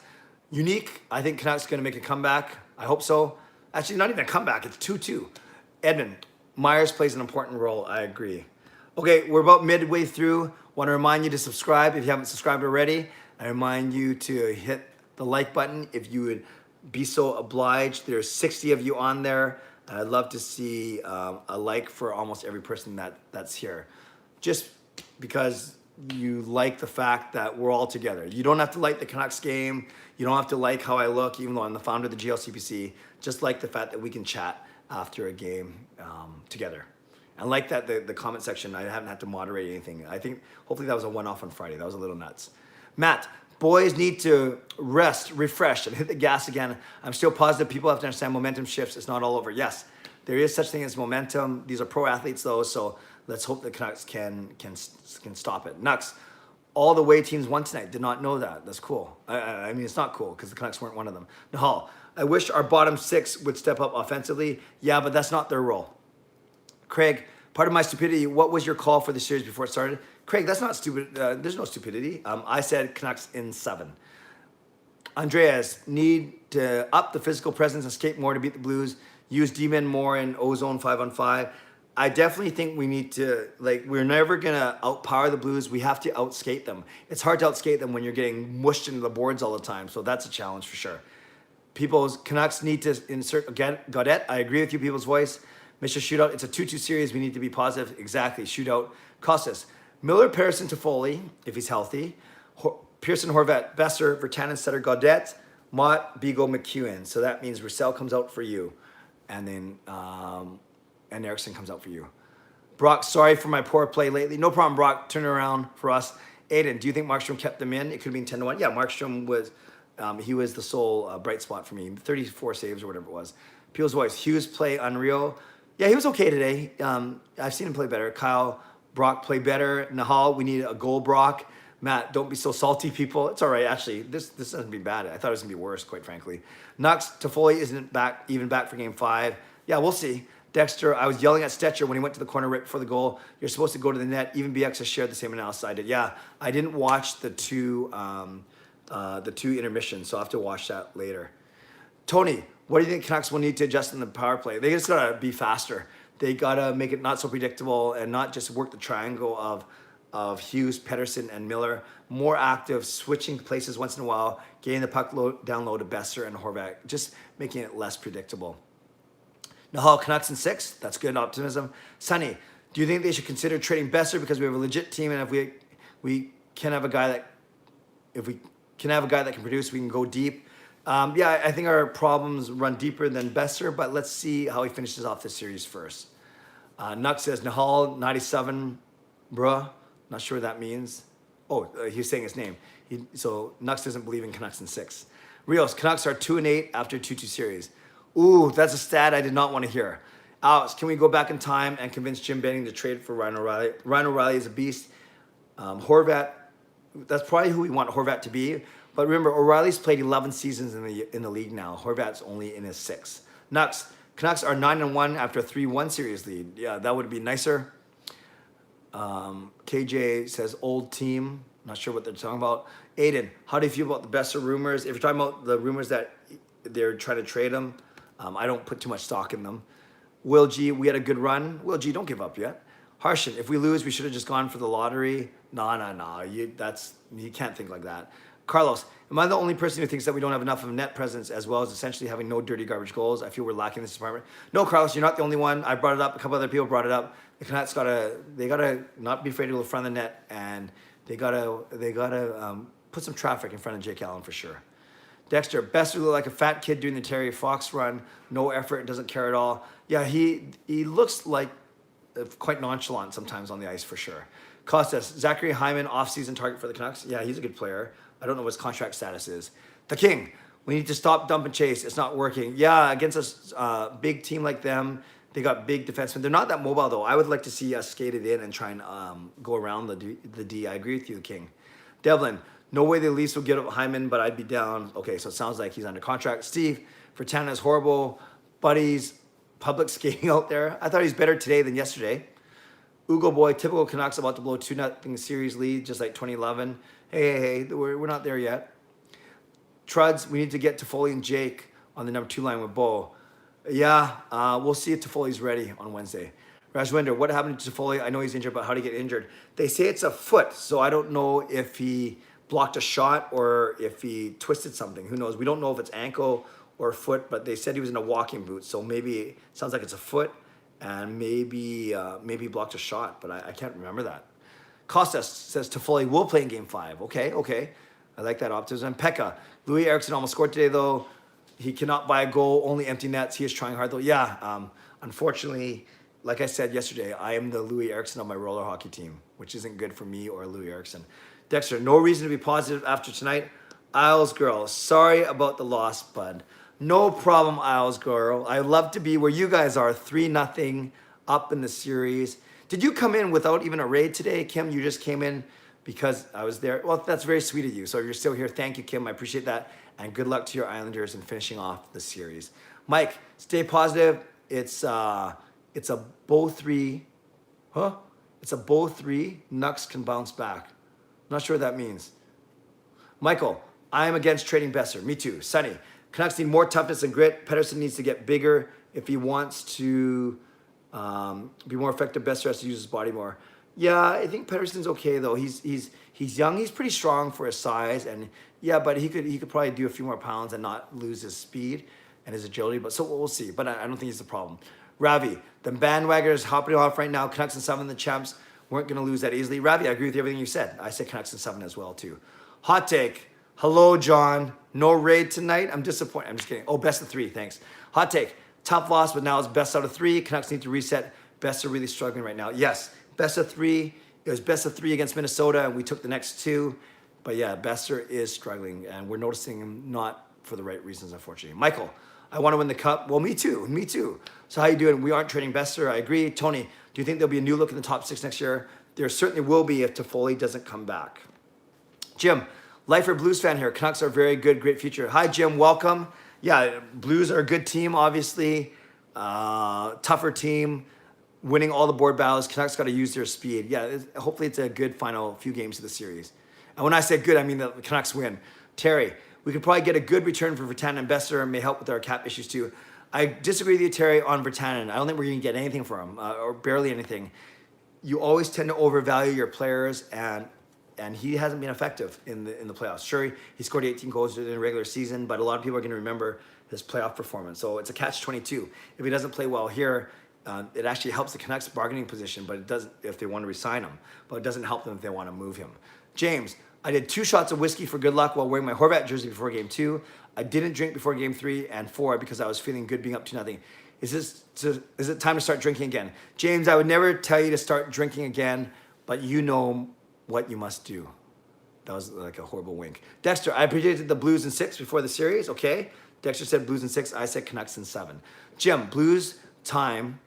Speaker 1: Unique, I think Canucks going to make a comeback. I hope so. Actually, not even a comeback. It's 2-2. Edmund, Myers plays an important role. I agree. Okay, we're about midway through. Want to remind you to subscribe if you haven't subscribed already. I remind you to hit the like button if you would be so obliged. There's 60 of you on there. I'd love to see a like for almost every person that's here. Just because you like the fact that we're all together. You don't have to like the Canucks game. You don't have to like how I look, even though I'm the founder of the GLCPC. Just like the fact that we can chat after a game together. And like that, the comment section, I haven't had to moderate anything. I think hopefully that was a one-off on Friday. That was a little nuts. Matt, boys need to rest, refresh, and hit the gas again. I'm still positive people have to understand momentum shifts. It's not all over. Yes, there is such thing as momentum. These are pro athletes though, so let's hope the Canucks can stop it. Nucks, all the way teams won tonight. Did not know that. That's cool. I mean, it's not cool because the Canucks weren't one of them. Nahal, I wish our bottom six would step up offensively. Yeah, but that's not their role. Craig, part of my stupidity, what was your call for the series before it started? Craig, that's not stupid. There's no stupidity. I said Canucks in 7. Andreas, need to up the physical presence and skate more to beat the Blues. Use D-men more in O-zone 5-on-5. I definitely think we need to, we're never going to outpower the Blues. We have to outskate them. It's hard to outskate them when you're getting mushed into the boards all the time. So that's a challenge for sure. People's Canucks need to insert Gaudette. I agree with you, people's voice. Mr. Shootout, it's a 2-2 series. We need to be positive. Exactly. Shootout. Costas. Miller, Pearson, Toffoli, if he's healthy. Pearson, Horvat, Besser, Virtanen, Sutter, Gaudette, Mott, Beagle, McEwen. So that means Roussel comes out for you. And then and Erickson comes out for you. Brock, sorry for my poor play lately. No problem, Brock. Turn it around for us. Aiden, do you think Markstrom kept them in? It could have been 10-1. Yeah, Markstrom was, he was the sole bright spot for me. 34 saves or whatever it was. People's voice. Hughes play unreal. Yeah, he was okay today. I've seen him play better. Kyle, Brock play better. Nahal, we need a goal, Brock. Matt, don't be so salty, people. It's all right, actually. This doesn't be bad. I thought it was going to be worse, quite frankly. Nux, Toffoli isn't even back for game 5. Yeah, we'll see. Dexter, I was yelling at Stetcher when he went to the corner right before the goal. You're supposed to go to the net. Even BX has shared the same analysis I did. Yeah, I didn't watch the two intermissions, so I'll have to watch that later. Tony, what do you think Canucks will need to adjust in the power play? They just got to be faster. They got to make it not so predictable and not just work the triangle of Hughes, Pettersson, and Miller. More active, switching places once in a while, getting the puck down low to Besser and Horvat, just making it less predictable. Nahal, Canucks in 6. That's good optimism. Sonny, do you think they should consider trading Besser because we have a legit team, and if we can have a guy that can produce, we can go deep. Yeah, I think our problems run deeper than Besser, but let's see how he finishes off this series first. Nuck says Nahal 97, bruh. Not sure what that means. Oh, he's saying his name. So Nux doesn't believe in Canucks in 6. Rios, Canucks are 2-8 after 2-2 series. Ooh, that's a stat I did not want to hear. Alex, can we go back in time and convince Jim Benning to trade for Ryan O'Reilly? Ryan O'Reilly is a beast. Horvat, that's probably who we want Horvat to be. But remember, O'Reilly's played 11 seasons in the league now. Horvat's only in his 6th. Nux, Canucks are 9-1 after a 3-1 series lead. Yeah, that would be nicer. KJ says old team. Not sure what they're talking about. Aiden, how do you feel about the Besser rumors? If you're talking about the rumors that they're trying to trade him, I don't put too much stock in them. Will G, we had a good run. Will G, don't give up yet. Harshan, if we lose, we should have just gone for the lottery. No. You can't think like that. Carlos, am I the only person who thinks that we don't have enough of a net presence as well as essentially having no dirty garbage goals? I feel we're lacking in this department. No, Carlos, you're not the only one. I brought it up. A couple other people brought it up. The Canucks gotta not be afraid to go in front of the net, and they gotta put some traffic in front of Jake Allen for sure. Dexter, Besser looked like a fat kid doing the Terry Fox run. No effort, doesn't care at all. Yeah, he looks like quite nonchalant sometimes on the ice for sure. Costas, Zachary Hyman, off-season target for the Canucks. Yeah, he's a good player. I don't know what his contract status is. The King, we need to stop, dump, and chase. It's not working. Yeah, against a big team like them, they got big defensemen. They're not that mobile, though. I would like to see us skate it in and try and go around the D. I agree with you, the King. Devlin, no way the Leafs will get up Hyman, but I'd be down. Okay, so it sounds like he's under contract. Steve, Virtanen is horrible. Buddies, public skating out there. I thought he's better today than yesterday. Ugo Boy, typical Canucks about to blow 2-0 series lead, just like 2011. Hey, we're not there yet. Truds, we need to get Toffoli and Jake on the number 2 line with Bo. Yeah, we'll see if Toffoli's ready on Wednesday. Rajwinder, what happened to Toffoli? I know he's injured, but how did he get injured? They say it's a foot, so I don't know if he blocked a shot or if he twisted something. Who knows? We don't know if it's ankle or foot, but they said he was in a walking boot. So maybe it sounds like it's a foot, and maybe he blocked a shot, but I can't remember that. Costas says Toffoli will play in Game 5. Okay. I like that optimism. Pekka, Louis Eriksson almost scored today, though. He cannot buy a goal, only empty nets. He is trying hard, though. Yeah, unfortunately, like I said yesterday, I am the Louis Eriksson of my roller hockey team, which isn't good for me or Louis Eriksson. Dexter, no reason to be positive after tonight. Isles girl, sorry about the loss, bud. No problem, Isles girl. I love to be where you guys are, 3-0 up in the series. Did you come in without even a raid today, Kim? You just came in because I was there. Well, that's very sweet of you. So if you're still here, thank you, Kim. I appreciate that. And good luck to your Islanders in finishing off the series. Mike, stay positive. It's a bow 3. Huh? It's a bow 3. Nucks can bounce back. Not sure what that means. Michael, I am against trading Besser. Me too. Sonny, Canucks need more toughness and grit. Pettersson needs to get bigger if he wants to be more effective. Besser has to use his body more. Yeah, I think Pettersson's okay though. He's young. He's pretty strong for his size, and yeah, but he could probably do a few more pounds and not lose his speed and his agility. But so we'll see. But I don't think he's the problem. Ravi, the bandwagoners hopping off right now. Canucks and 7, the champs weren't going to lose that easily. Ravi, I agree with everything you said. I said Canucks and 7 as well too. Hot take. Hello, John. No raid tonight. I'm disappointed. I'm just kidding. Oh, best of 3. Thanks. Hot take. Tough loss, but now it's best out of 3. Canucks need to reset. Best are really struggling right now. Yes, best of 3. It was best of 3 against Minnesota, and we took the next 2. But yeah, Besser is struggling, and we're noticing him not for the right reasons, unfortunately. Michael, I want to win the cup. Well, me too. So how you doing? We aren't trading Besser. I agree. Tony, do you think there'll be a new look in the top 6 next year? There certainly will be if Toffoli doesn't come back. Jim, Lifer Blues fan here. Canucks are very good, great future. Hi, Jim. Welcome. Yeah, Blues are a good team, obviously. Tougher team. Winning all the board battles. Canucks got to use their speed. Yeah, hopefully it's a good final few games of the series. And when I say good, I mean the Canucks win. Terry, we could probably get a good return for Virtanen and Besser, and may help with our cap issues too. I disagree with you, Terry, on Virtanen. I don't think we're going to get anything for him, or barely anything. You always tend to overvalue your players, and he hasn't been effective in the playoffs. Sure, he scored 18 goals in the regular season, but a lot of people are going to remember his playoff performance. So it's a catch-22. If he doesn't play well here, it actually helps the Canucks' bargaining position, but it doesn't if they want to resign him. But it doesn't help them if they want to move him. James, I did 2 shots of whiskey for good luck while wearing my Horvat jersey before Game 2. I didn't drink before Game 3 and 4 because I was feeling good being up 2-0. Is it time to start drinking again? James, I would never tell you to start drinking again, but you know what you must do. That was like a horrible wink. Dexter, I predicted the Blues in 6 before the series. Okay. Dexter said Blues in 6. I said Canucks in 7. Jim, Blues time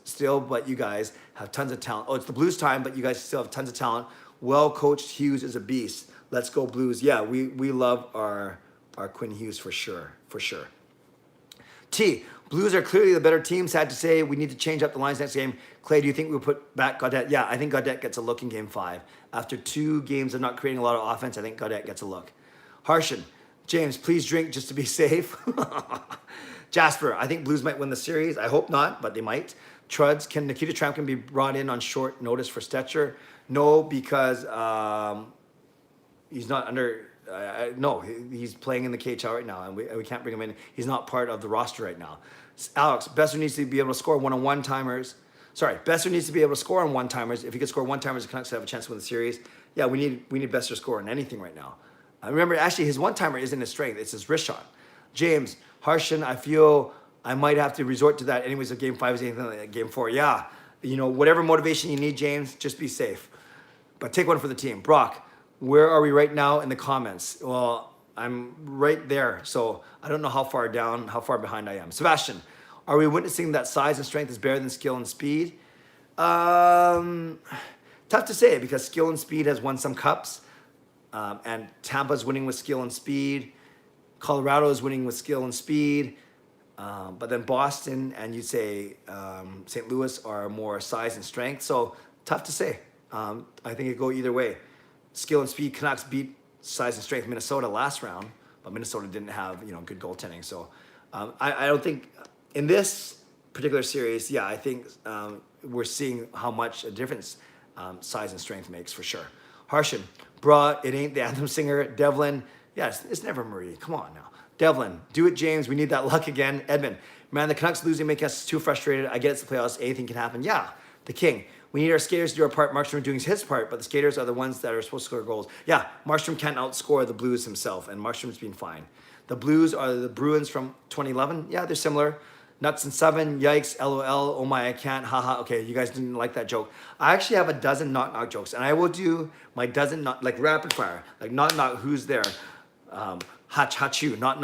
Speaker 1: still, but you guys have tons of talent. Oh, it's the Blues time, but you guys still have tons of talent. Well-coached Hughes is a beast. Let's go Blues. Yeah, we love our Quinn Hughes for sure. T, Blues are clearly the better team. Sad to say, we need to change up the lines next game. Clay, do you think we'll put back Gaudette? Yeah, I think Gaudette gets a look in Game 5. After 2 games of not creating a lot of offense, I think Gaudette gets a look. Harshan, James, please drink just to be safe. Jasper, I think Blues might win the series. I hope not, but they might. Truds, can Nikita Trampkin be brought in on short notice for Stetcher? No, because he's not under. No, he's playing in the KHL right now, and we can't bring him in. He's not part of the roster right now. Alex, Besser needs to be able to score one-on-one-timers. Sorry, Besser needs to be able to score on one-timers. If he could score one-timers, the Canucks have a chance to win the series. Yeah, we need Besser to score on anything right now. Remember, actually, his one-timer isn't his strength. It's his wrist shot. James, Harshan, I feel I might have to resort to that anyways if Game 5 is anything like Game 4. Yeah, whatever motivation you need, James, just be safe. But take one for the team. Brock, where are we right now in the comments? Well, I'm right there, so I don't know how far behind I am. Sebastian, are we witnessing that size and strength is better than skill and speed? Tough to say because skill and speed has won some cups, and Tampa's winning with skill and speed. Colorado is winning with skill and speed, but then Boston and you'd say St. Louis are more size and strength. So tough to say. I think it go either way. Skill and speed, Canucks beat size and strength Minnesota last round, but Minnesota didn't have good goaltending. So I don't think in this particular series, yeah, I think we're seeing how much a difference size and strength makes for sure. Harshan, bruh, it ain't the anthem singer. Devlin, yeah, it's never Marie. Come on now. Devlin, do it, James. We need that luck again. Edmund, man, the Canucks losing make us too frustrated. I get it's the playoffs. Anything can happen. Yeah, the King. We need our skaters to do our part. Markstrom doing his part, but the skaters are the ones that are supposed to score goals. Yeah, Markstrom can't outscore the Blues himself, and Markstrom's been fine. The Blues are the Bruins from 2011. Yeah, they're similar. Nuts and 7. Yikes. LOL. Oh my, I can't. Haha. Okay, you guys didn't like that joke. I actually have a dozen knock jokes, and I will do my dozen like rapid fire, like knock. Who's there? Hach you. Knock.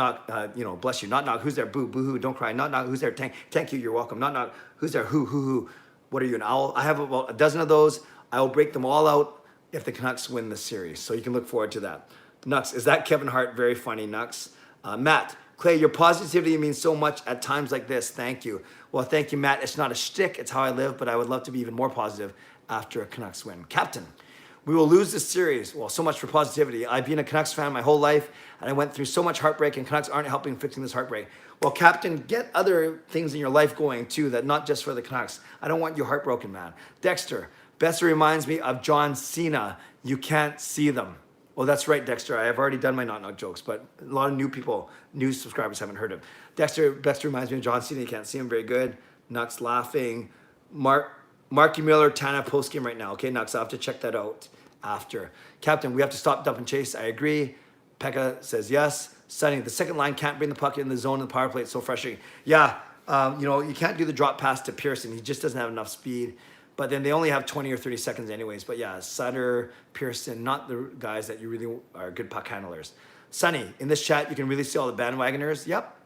Speaker 1: Bless you. Knock. Who's there? Boo hoo. Don't cry. Knock. Who's there? Thank you. You're welcome. Knock. Who's there? Who. What are you, an owl? I have about a dozen of those. I will break them all out if the Canucks win this series. So you can look forward to that. Nux, is that Kevin Hart? Very funny, Nux. Matt, Clay, your positivity means so much at times like this. Thank you. Well, thank you, Matt. It's not a shtick. It's how I live, but I would love to be even more positive after a Canucks win. Captain, we will lose this series. Well, so much for positivity. I've been a Canucks fan my whole life, and I went through so much heartbreak, and Canucks aren't helping fixing this heartbreak. Well, Captain, get other things in your life going, too, that not just for the Canucks. I don't want you heartbroken, man. Dexter, Besser reminds me of John Cena. You can't see them. Well, that's right, Dexter. I have already done my knock jokes, but a lot of new subscribers haven't heard him. Dexter reminds me of John Cena. You can't see him very good. Nux laughing. Marky Miller, Tana postgame right now. Okay, Nux, I'll have to check that out after. Captain, we have to stop, dump, and chase. I agree. Pekka says yes. Sonny, the second line can't bring the puck in the zone of the power play. It's so frustrating. Yeah, you can't do the drop pass to Pearson. He just doesn't have enough speed. But then they only have 20 or 30 seconds anyways. But yeah, Sutter, Pearson, not the guys that you really are good puck handlers. Sonny, in this chat, you can really see all the bandwagoners. Yep.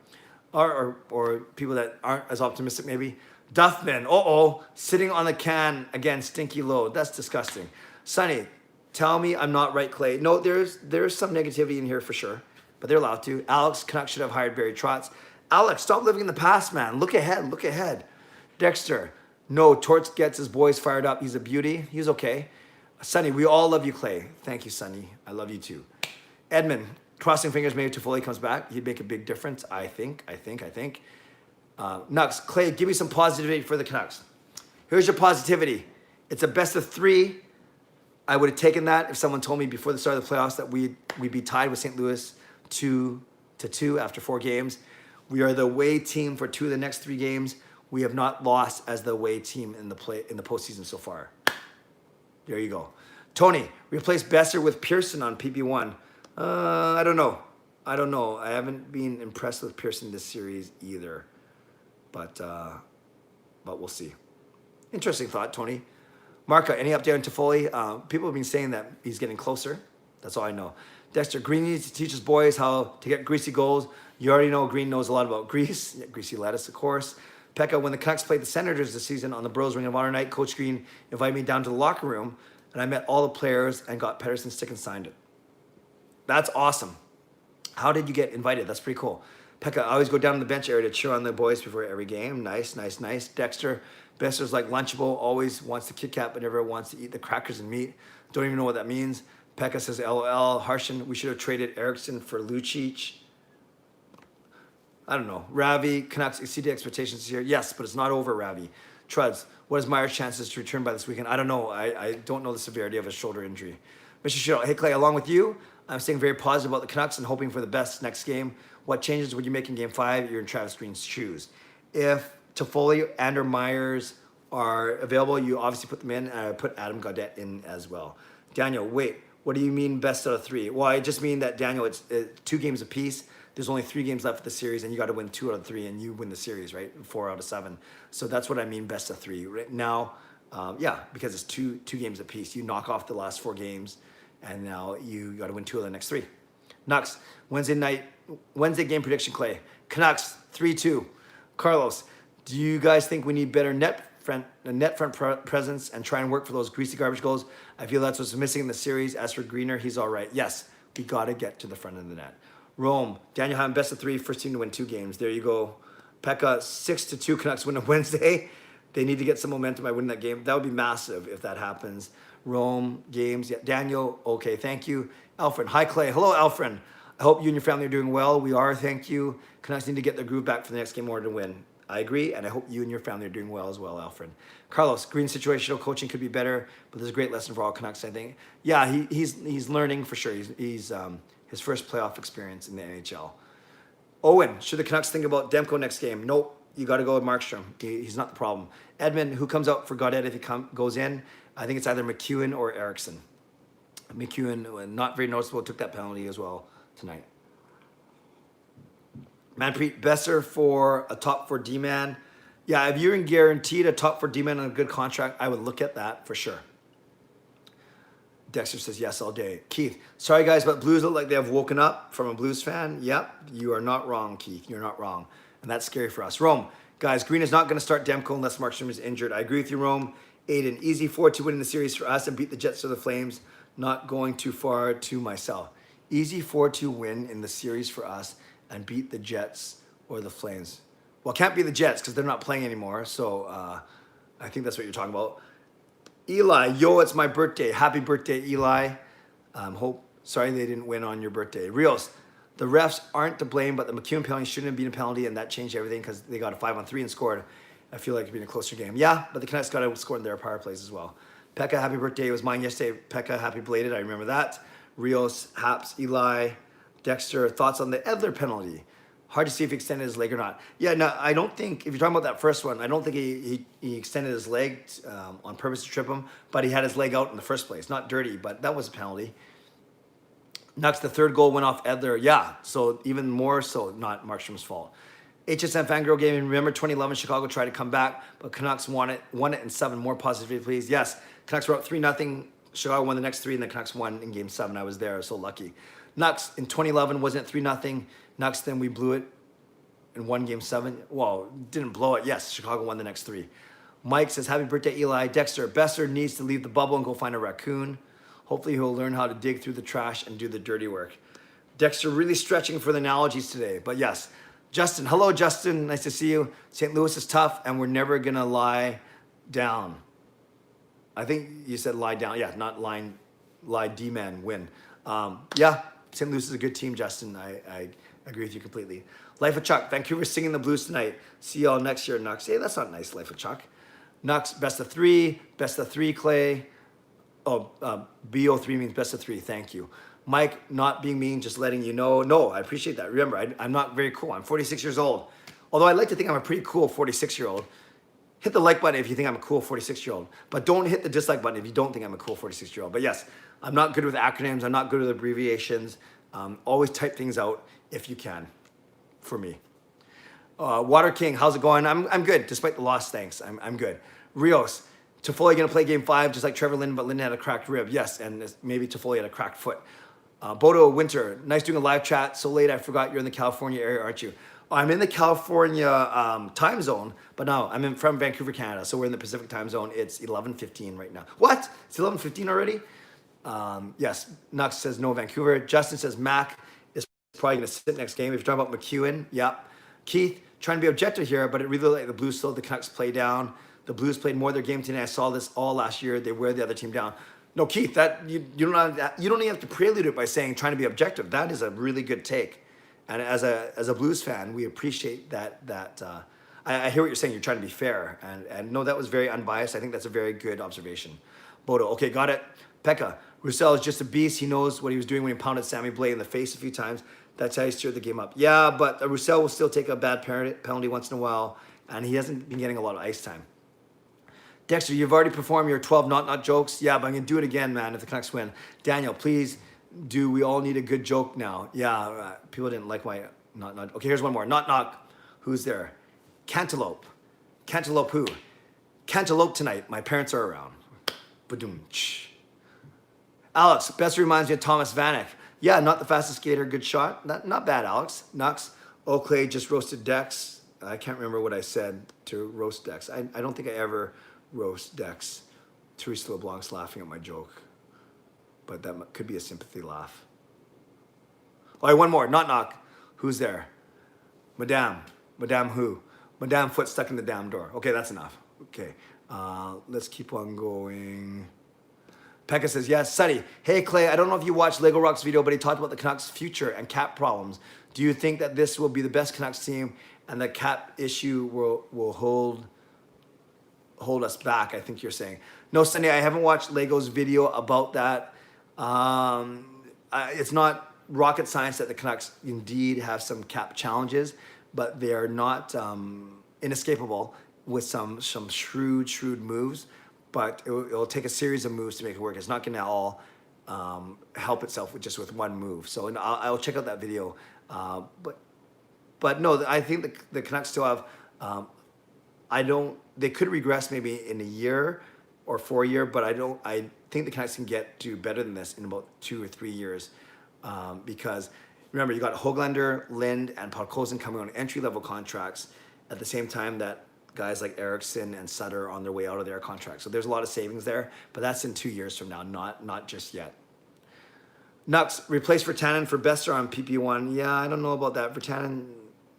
Speaker 1: Or people that aren't as optimistic maybe. Duffman, sitting on the can again, stinky load. That's disgusting. Sonny, tell me I'm not right, Clay. No, there's some negativity in here for sure, but they're allowed to. Alex, Canucks should have hired Barry Trotz. Alex, stop living in the past, man. Look ahead. Dexter, no, Torts gets his boys fired up. He's a beauty. He's okay. Sonny, we all love you, Clay. Thank you, Sonny. I love you too. Edmund, crossing fingers maybe Toffoli comes back. He'd make a big difference, I think. Nux, Clay, give me some positivity for the Canucks. Here's your positivity. It's a best of 3. I would have taken that if someone told me before the start of the playoffs that we'd be tied with St. Louis 2-2 after 4 games. We are the away team for 2 of the next 3 games. We have not lost as the away team in the postseason so far. There you go. Tony, replace Besser with Pearson on PP1. I don't know. I haven't been impressed with Pearson this series either. But we'll see. Interesting thought, Tony. Marka, any update on Toffoli? People have been saying that he's getting closer. That's all I know. Dexter, Green needs to teach his boys how to get greasy goals. You already know Green knows a lot about grease. Yeah, greasy lettuce, of course. Pekka, when the Canucks played the Senators this season on the Bros Ring of Honor night, Coach Green invited me down to the locker room, and I met all the players and got Pettersson's stick and signed it. That's awesome. How did you get invited? That's pretty cool. Pekka, I always go down to the bench area to cheer on the boys before every game. Nice. Dexter, Besser's like Lunchable, always wants the Kit Kat, but never wants to eat the crackers and meat. Don't even know what that means. Pekka says, LOL. Harshan, we should have traded Eriksson for Lucic. I don't know. Ravi, Canucks exceeded expectations this year. Yes, but it's not over, Ravi. Truds, what is Meyer's chances to return by this weekend? I don't know. I don't know the severity of his shoulder injury. Mr. Shiro, hey Clay, along with you, I'm staying very positive about the Canucks and hoping for the best next game. What changes would you make in Game 5? You're in Travis Green's shoes. If Toffoli and or Myers are available, you obviously put them in. And I put Adam Gaudette in as well. Daniel, wait, what do you mean best out of 3? Well, I just mean that, Daniel, it's 2 games apiece. There's only 3 games left of the series, and you got to win 2 out of 3, and you win the series, right? 4 out of 7. So that's what I mean, best of 3. Right now, because it's two games apiece. You knock off the last 4 games, and now you got to win 2 of the next 3. Nux, Wednesday game prediction, Clay. Canucks, 3-2. Carlos, do you guys think we need better net front presence and try and work for those greasy garbage goals? I feel that's what's missing in the series. As for Greener, he's all right. Yes, we got to get to the front of the net. Rome, Daniel Hamm, best of 3, first team to win 2 games. There you go. Pekka, 6-2 Canucks win on Wednesday. They need to get some momentum by winning that game. That would be massive if that happens. Rome, games. Yeah, Daniel, okay, thank you. Alfred, hi Clay. Hello, Alfred. I hope you and your family are doing well. We are, thank you. Canucks need to get their groove back for the next game in order to win. I agree, and I hope you and your family are doing well as well, Alfred. Carlos, Green situational coaching could be better, but there's a great lesson for all Canucks, I think. Yeah, he's learning for sure. He's his first playoff experience in the NHL. Owen, should the Canucks think about Demko next game? Nope. You got to go with Markstrom. He's not the problem. Edmund, who comes out for Gaudette if he goes in? I think it's either McEwen or Erickson. McEwen, not very noticeable, took that penalty as well tonight. Manpreet, Besser for a top 4 D-man. Yeah, if you're guaranteed a top 4 D-man on a good contract, I would look at that for sure. Dexter says yes all day. Keith, sorry guys, but Blues look like they have woken up from a Blues fan. Yep, you are not wrong, Keith. You're not wrong. And that's scary for us. Rome, guys, Green is not going to start Demko unless Markstrom is injured. I agree with you, Rome. Aiden, easy 4-2 win in the series for us and beat the Jets or the Flames. Not going too far to myself. Easy 4-2 win in the series for us and beat the Jets or the Flames. Well, it can't be the Jets because they're not playing anymore. So I think that's what you're talking about. Eli, yo, it's my birthday. Happy birthday, Eli. Sorry they didn't win on your birthday. Rios, the refs aren't to blame, but the McEwen penalty shouldn't have been a penalty, and that changed everything because they got a 5-on-3 and scored. I feel like it'd been a closer game. Yeah, but the Canucks got to score in their power plays as well. Pekka, happy birthday. It was mine yesterday. Pekka, happy belated. I remember that. Rios, Haps, Eli, Dexter, thoughts on the Edler penalty? Hard to see if he extended his leg or not. Yeah, no, I don't think, if you're talking about that first one, I don't think he extended his leg on purpose to trip him, but he had his leg out in the first place. Not dirty, but that was a penalty. Next, the third goal went off Edler. Yeah, so even more so not Markstrom's fault. HSM Fangirl game, remember 2011, Chicago tried to come back, but Canucks won it in 7. More positivity, please. Yes, Canucks were up 3-0. Chicago won the next 3, and the Canucks won in game 7. I was there, I was so lucky. Nucks in 2011 wasn't 3-0. Nucks, then we blew it and won game 7. Well, didn't blow it. Yes, Chicago won the next 3. Mike says, happy birthday, Eli. Dexter, Besser needs to leave the bubble and go find a raccoon. Hopefully he'll learn how to dig through the trash and do the dirty work. Dexter really stretching for the analogies today, but yes. Justin, hello, Justin. Nice to see you. St. Louis is tough, and we're never going to lie down. I think you said lie down. Yeah, not lie D-man, win. Yeah, St. Louis is a good team, Justin. I agree with you completely. Life of Chuck, Vancouver singing the blues tonight. See y'all next year, Nux. Hey, that's not nice, Life of Chuck. Nux, best of 3, Clay. Oh, BO3 means best of 3, thank you. Mike, not being mean, just letting you know. No, I appreciate that. Remember, I'm not very cool. I'm 46 years old. Although I like to think I'm a pretty cool 46-year-old. Hit the like button if you think I'm a cool 46-year-old. But don't hit the dislike button if you don't think I'm a cool 46-year-old. But yes, I'm not good with acronyms. I'm not good with abbreviations. Always type things out if you can, for me. Water King, how's it going? I'm good, despite the loss, thanks. I'm good. Rios, Toffoli going to play game 5 just like Trevor Linden, but Linden had a cracked rib. Yes, and maybe Toffoli had a cracked foot. Bodo Winter, nice doing a live chat. So late, I forgot you're in the California area, aren't you? I'm in the California time zone, but no, I'm from Vancouver, Canada. So we're in the Pacific time zone. It's 11:15 right now. What? It's 11:15 already? Yes, Nux says no Vancouver. Justin says Mac is probably going to sit next game. If you're talking about McEwen, yep. Keith, trying to be objective here, but it really like the Blues slowed the Canucks play down. The Blues played more of their game today. I saw this all last year. They wear the other team down. No, Keith, that you don't even have to prelude it by saying trying to be objective. That is a really good take, and as a Blues fan, we appreciate that. I hear what you're saying. You're trying to be fair, and no, that was very unbiased. I think that's a very good observation. Bodo, okay, got it. Pekka, Roussel is just a beast. He knows what he was doing when he pounded Sammy Blais in the face a few times. That's how he stirred the game up. Yeah, but Roussel will still take a bad penalty once in a while, and he hasn't been getting a lot of ice time. Dexter, you've already performed your 12 not jokes. Yeah, but I'm going to do it again, man, if the Canucks win. Daniel, please do. We all need a good joke now. Yeah, people didn't like my not. Okay, here's one more. Knock. Who's there? Cantaloupe. Cantaloupe who? Cantaloupe tonight. My parents are around. Badoom. Alex, best reminds me of Thomas Vanek. Yeah, not the fastest skater, good shot. Not bad, Alex. Nux. Clay just roasted Dex. I can't remember what I said to roast Dex. I don't think I ever roast Dex. Teresa LeBlanc's laughing at my joke, but that could be a sympathy laugh. All right, one more. Knock. Who's there? Madame who? Madame foot stuck in the damn door. Okay, that's enough. Okay, let's keep on going. Pekka says, yes. Sonny, hey Clay, I don't know if you watched Lego Rock's video, but he talked about the Canucks' future and cap problems. Do you think that this will be the best Canucks team and the cap issue will hold us back, I think you're saying. No, Sunday, I haven't watched Lego's video about that. It's not rocket science that the Canucks indeed have some cap challenges, but they are not inescapable with some shrewd moves. But it'll take a series of moves to make it work. It's not going to all help itself with one move. So I'll check out that video. But no, I think the Canucks still have. They could regress maybe in a year or 4 year, but I think the Canucks can get to better than this in about 2 or 3 years, because remember, you got Höglander, Lind, and Podkolzin coming on entry-level contracts at the same time that guys like Eriksson and Sutter are on their way out of their contracts. So there's a lot of savings there, but that's in 2 years from now, not just yet. Nux, replace Virtanen for Besser on PP1. Yeah, I don't know about that. Virtanen,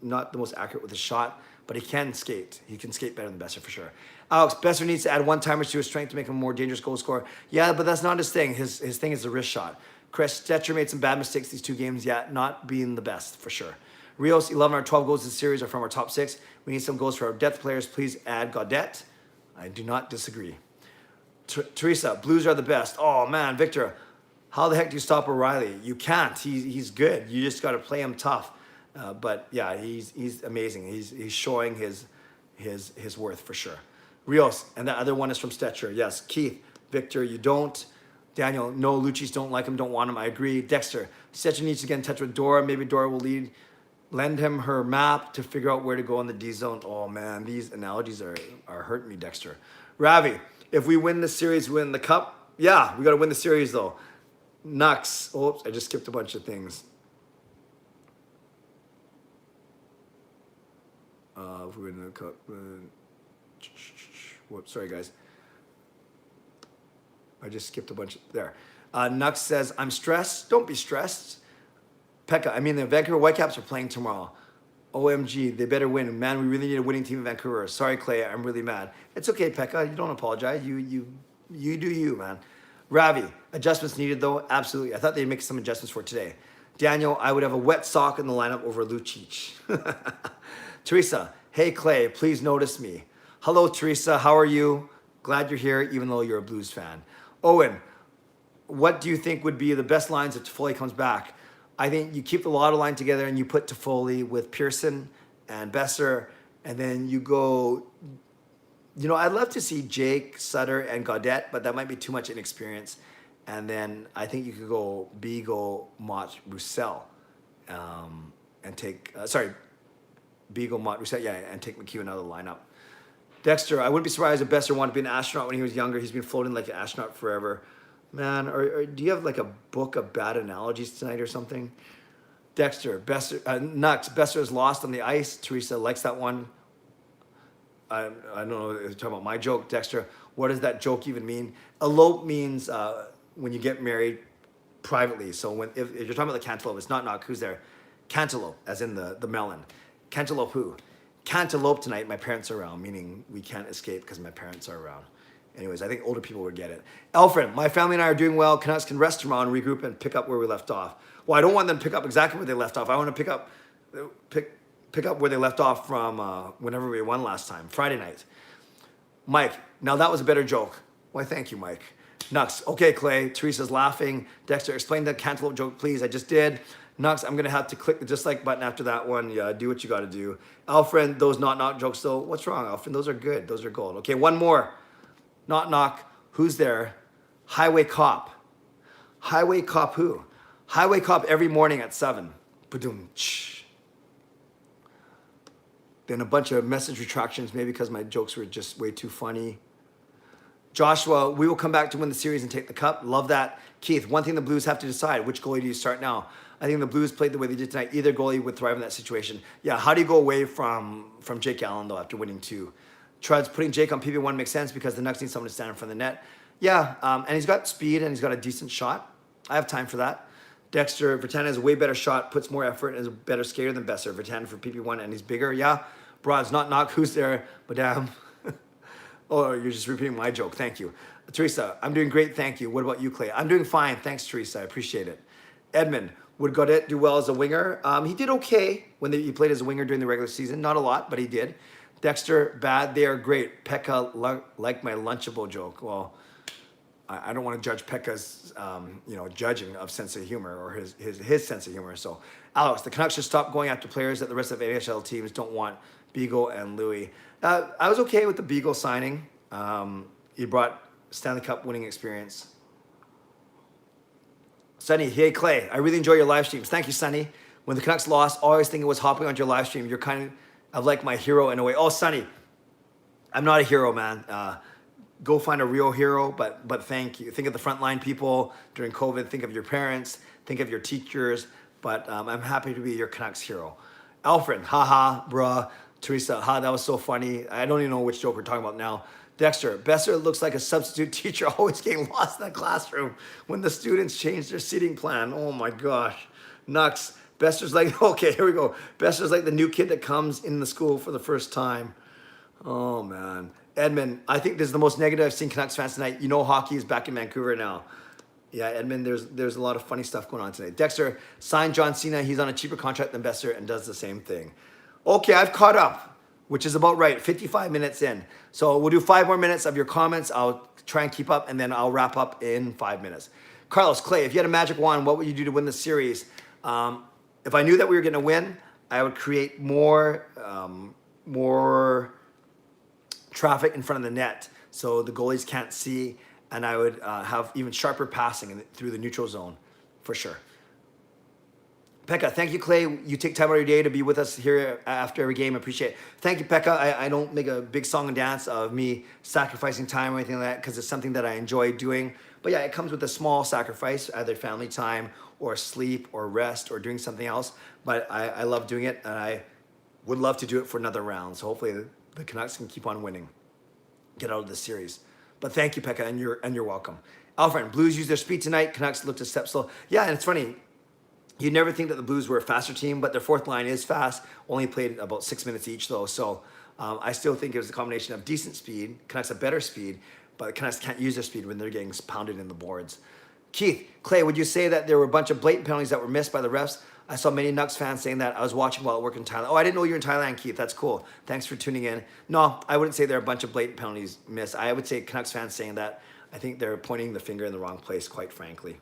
Speaker 1: not the most accurate with the shot, but he can skate. He can skate better than Besser for sure. Alex, Besser needs to add one-timers to his strength to make him a more dangerous goal scorer. Yeah, but that's not his thing. His thing is the wrist shot. Chris Stetcher made some bad mistakes these 2 games, yet not being the best for sure. Rios, 11 or 12 goals this series are from our top 6. We need some goals for our depth players. Please add Gaudette. I do not disagree. Teresa, Blues are the best. Oh man, Victor, how the heck do you stop O'Reilly? You can't. He's good. You just got to play him tough. But yeah, he's amazing. He's showing his worth for sure. Rios, and the other one is from Stetcher. Yes, Keith, Victor, you don't. Daniel, no, Lucci's don't like him, don't want him. I agree. Dexter, Stetcher needs to get in touch with Dora. Maybe Dora will lend him her map to figure out where to go in the D zone. Oh man, these analogies are hurting me, Dexter. Ravi, if we win the series, win the cup. Yeah, we got to win the series though. Nux. Oops, I just skipped a bunch of things. If we win the cup. Whoops, sorry guys. I just skipped a bunch there. Nux says, I'm stressed. Don't be stressed. Pekka, I mean, the Vancouver Whitecaps are playing tomorrow. OMG, they better win. Man, we really need a winning team in Vancouver. Sorry, Clay, I'm really mad. It's okay, Pekka. You don't apologize. You do you, man. Ravi, adjustments needed, though? Absolutely. I thought they'd make some adjustments for today. Daniel, I would have a wet sock in the lineup over Lucic. Teresa, hey, Clay, please notice me. Hello, Teresa. How are you? Glad you're here, even though you're a Blues fan. Owen, what do you think would be the best lines if Toffoli comes back? I think you keep the Lotto line together and you put Toffoli with Pearson and Besser, and then you go, I'd love to see Jake, Sutter, and Gaudette, but that might be too much inexperience. And then I think you could go Beagle, Mott, Roussel, and take, Beagle, Mott, Roussel, and take McHugh out of the lineup. Dexter, I wouldn't be surprised if Besser wanted to be an astronaut when he was younger. He's been floating like an astronaut forever. Man, or do you have like a book of bad analogies tonight or something? Dexter, Nux, Besser is lost on the ice. Teresa likes that one. I don't know if you're talking about my joke. Dexter, what does that joke even mean? Elope means when you get married privately. So if you're talking about the cantaloupe, it's not knock. Who's there? Cantaloupe, as in the melon. Cantaloupe who? Cantaloupe tonight, my parents are around, meaning we can't escape because my parents are around. Anyways, I think older people would get it. Alfred, my family and I are doing well. Canucks can rest tomorrow and regroup and pick up where we left off. Well, I don't want them to pick up exactly where they left off. I want to pick up where they left off from whenever we won last time, Friday night. Mike, now that was a better joke. Why, thank you, Mike. Nux, okay, Clay. Teresa's laughing. Dexter, explain the cantaloupe joke, please. I just did. Nux, I'm going to have to click the dislike button after that one. Yeah, do what you got to do. Alfred, those not jokes, though. What's wrong, Alfred? Those are good. Those are gold. Okay, one more. Knock. Who's there? Highway cop. Highway cop who? Highway cop every morning at 7. Ba-doom. Then a bunch of message retractions, maybe because my jokes were just way too funny. Joshua, we will come back to win the series and take the cup. Love that. Keith, one thing the Blues have to decide, which goalie do you start now? I think the Blues played the way they did tonight. Either goalie would thrive in that situation. Yeah, how do you go away from Jake Allen, though, after winning 2? Truds, putting Jake on PP1 makes sense because the Nucks need someone to stand in front of the net. Yeah, and he's got speed and he's got a decent shot. I have time for that. Dexter, Virtanen has a way better shot, puts more effort, and is a better skater than Besser. Virtanen for PP1, and he's bigger. Yeah, Broad's not knock. Who's there? Madame. Oh, you're just repeating my joke. Thank you. Teresa, I'm doing great. Thank you. What about you, Clay? I'm doing fine. Thanks, Teresa. I appreciate it. Edmund, would Gaudette do well as a winger? He did okay when he played as a winger during the regular season. Not a lot, but he did. Dexter, bad. They are great. Pekka, like my Lunchable joke. Well, I don't want to judge Pekka's, judging of sense of humor or his sense of humor. So, Alex, the Canucks should stop going after players that the rest of NHL teams don't want. Beagle and Louis. I was okay with the Beagle signing. He brought Stanley Cup winning experience. Sonny, hey Clay, I really enjoy your live streams. Thank you, Sonny. When the Canucks lost, always thinking was hopping onto your live stream. You're kind of like my hero in a way. Oh, Sonny, I'm not a hero, man. Go find a real hero, but thank you. Think of the frontline people during COVID. Think of your parents. Think of your teachers. But I'm happy to be your Canucks hero. Alfred, haha, bruh. Teresa, that was so funny. I don't even know which joke we're talking about now. Dexter, Besser looks like a substitute teacher always getting lost in the classroom when the students change their seating plan. Oh my gosh. Nux, Besser's like, okay, here we go. Besser's like the new kid that comes in the school for the first time. Oh man. Edmund, I think this is the most negative I've seen Canucks fans tonight. You know hockey is back in Vancouver now. Yeah, Edmund, there's a lot of funny stuff going on today. Dexter, signed John Cena. He's on a cheaper contract than Besser and does the same thing. Okay, I've caught up, which is about right, 55 minutes in. So we'll do 5 more minutes of your comments. I'll try and keep up, and then I'll wrap up in 5 minutes. Carlos, Clay, if you had a magic wand, what would you do to win the series? If I knew that we were going to win, I would create more traffic in front of the net so the goalies can't see, and I would have even sharper passing through the neutral zone, for sure. Pekka, thank you, Clay. You take time out of your day to be with us here after every game. I appreciate it. Thank you, Pekka. I don't make a big song and dance of me sacrificing time or anything like that because it's something that I enjoy doing. But yeah, it comes with a small sacrifice, either family time or sleep or rest or doing something else. But I love doing it, and I would love to do it for another round. So hopefully the Canucks can keep on winning, get out of this series. But thank you, Pekka, and you're welcome. Alfred, Blues used their speed tonight. Canucks looked a step slow. Yeah, and it's funny. You'd never think that the Blues were a faster team, but their fourth line is fast. Only played about 6 minutes each, though. So I still think it was a combination of decent speed. Canucks have better speed, but the Canucks can't use their speed when they're getting pounded in the boards. Keith, Clay, would you say that there were a bunch of blatant penalties that were missed by the refs? I saw many Nucks fans saying that. I was watching while at work in Thailand. Oh, I didn't know you were in Thailand, Keith. That's cool. Thanks for tuning in. No, I wouldn't say there are a bunch of blatant penalties missed. I would say Canucks fans saying that. I think they're pointing the finger in the wrong place, quite frankly.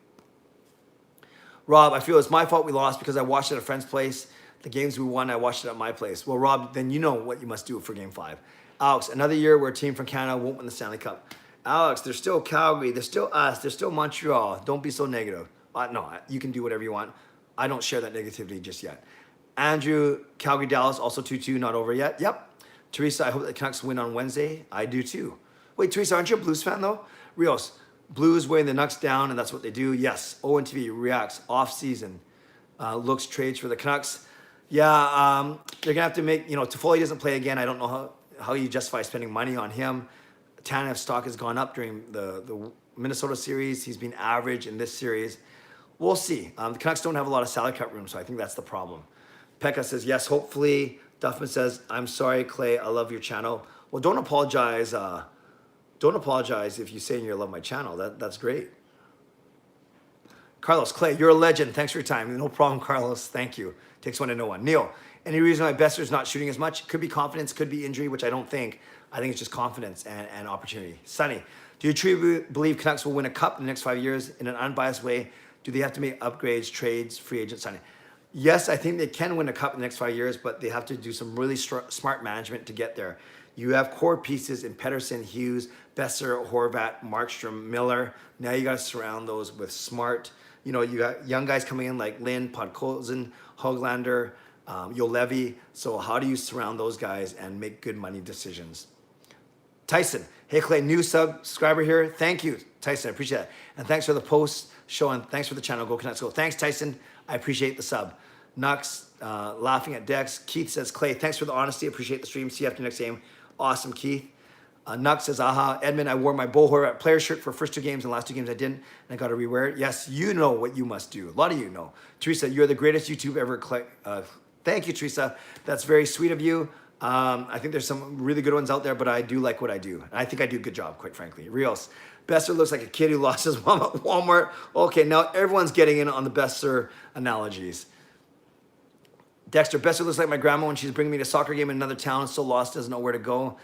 Speaker 1: Rob, I feel it's my fault we lost because I watched it at a friend's place. The games we won, I watched it at my place. Well, Rob, then you know what you must do for Game 5. Alex, another year where a team from Canada won't win the Stanley Cup. Alex, there's still Calgary, there's still us, there's still Montreal. Don't be so negative. No, you can do whatever you want. I don't share that negativity just yet. Andrew, Calgary, Dallas, also 2-2, not over yet. Yep. Teresa, I hope the Canucks win on Wednesday. I do too. Wait, Teresa, aren't you a Blues fan though? Rios, Blues weighing the Nucks down, and that's what they do. Yes, ONTV reacts off-season. Looks trades for the Canucks. Yeah, they're going to have to make, Toffoli doesn't play again. I don't know how you justify spending money on him. Tanev's stock has gone up during the Minnesota series. He's been average in this series. We'll see. The Canucks don't have a lot of salary cap room, so I think that's the problem. Pekka says, yes, hopefully. Duffman says, I'm sorry, Clay. I love your channel. Well, don't apologize. Don't apologize if you say you love my channel. That's great. Carlos, Clay, you're a legend. Thanks for your time. No problem, Carlos. Thank you. Takes one to know one. Neil, any reason why Besser's not shooting as much? Could be confidence, could be injury, which I don't think. I think it's just confidence and opportunity. Sonny, do you truly believe Canucks will win a cup in the next 5 years in an unbiased way? Do they have to make upgrades, trades, free agent signing? Yes, I think they can win a cup in the next 5 years, but they have to do some really smart management to get there. You have core pieces in Pettersson, Hughes, Besser, Horvat, Markstrom, Miller. Now you got to surround those with smart. You got young guys coming in like Lynn, Podkolzin, Hoglander, Yolevi. So how do you surround those guys and make good money decisions? Tyson, hey Clay, new subscriber here. Thank you, Tyson. I appreciate it. And thanks for the post show and thanks for the channel. Go Canucks Go. Thanks, Tyson. I appreciate the sub. Nux, laughing at Dex. Keith says, Clay, thanks for the honesty. Appreciate the stream. See you after next game. Awesome, Keith. Nux says, aha. Edmund, I wore my Bo Horvat player shirt for first 2 games, and the last 2 games I didn't, and I got to rewear it. Yes, you know what you must do. A lot of you know. Teresa, you're the greatest YouTube ever. Thank you, Teresa. That's very sweet of you. I think there's some really good ones out there, but I do like what I do. And I think I do a good job, quite frankly. Rios, Besser looks like a kid who lost his mom at Walmart. Okay, now everyone's getting in on the Besser analogies. Dexter, Besser looks like my grandma when she's bringing me to a soccer game in another town, so lost, doesn't know where to go.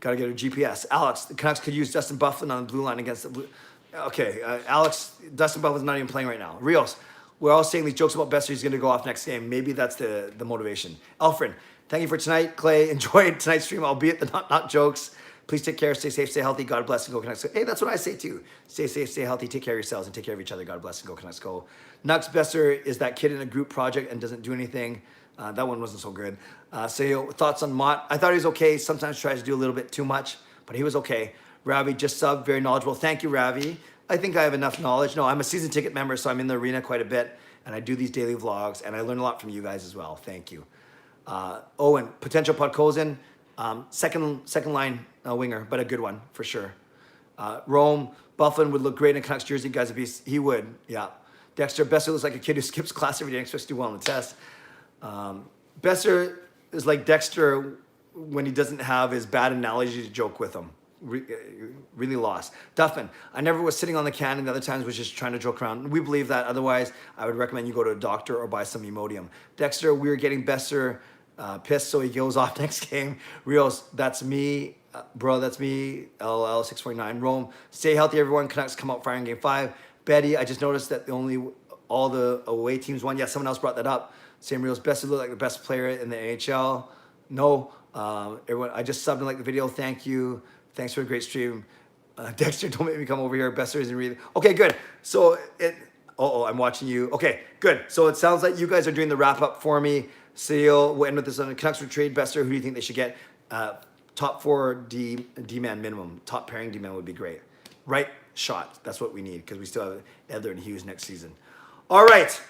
Speaker 1: Got to get her GPS. Alex, the Canucks could use Dustin Byfuglien on the blue line against the blue. Okay, Alex, Dustin Buffalo's not even playing right now. Rios, we're all saying these jokes about Besser. He's going to go off next game. Maybe that's the motivation. Alfred, thank you for tonight. Clay, enjoyed tonight's stream, albeit the not jokes. Please take care, stay safe, stay healthy. God bless and go Canucks. Hey, that's what I say too. Stay safe, stay healthy, take care of yourselves and take care of each other. God bless and go Canucks. Go. Nux Besser is that kid in a group project and doesn't do anything. That one wasn't so good. So thoughts on Mott? I thought he was okay. Sometimes tries to do a little bit too much, but he was okay. Ravi just subbed, very knowledgeable. Thank you, Ravi. I think I have enough knowledge. No, I'm a season ticket member, so I'm in the arena quite a bit, and I do these daily vlogs, and I learn a lot from you guys as well. Thank you. Owen, potential Podkozin, second line winger, but a good one for sure. Rome, Bufflin would look great in a Canucks jersey, guys. If he would, yeah. Dexter, Besser looks like a kid who skips class every day and expects to do well on the test. Besser is like Dexter when he doesn't have his bad analogy to joke with him. Really lost. Duffin, I never was sitting on the can, and the other times was just trying to joke around. We believe that. Otherwise, I would recommend you go to a doctor or buy some Imodium. Dexter, we're getting Besser pissed, so he goes off next game. Rios, that's me. Bro, that's me. LL649. Rome, stay healthy, everyone. Canucks come out firing game 5. Betty, I just noticed that all the away teams won. Yeah, someone else brought that up. Same Rios, Besser looked like the best player in the NHL. No, everyone, I just subbed and liked the video. Thank you. Thanks for a great stream. Dexter, don't make me come over here. Besser isn't really... Okay, good. So, I'm watching you. Okay, good. So it sounds like you guys are doing the wrap-up for me. So we'll end with this on the Canucks would trade Besser. Who do you think they should get? Top 4 D-man minimum. Top pairing D-man would be great. Right shot. That's what we need because we still have Edler and Hughes next season. All right.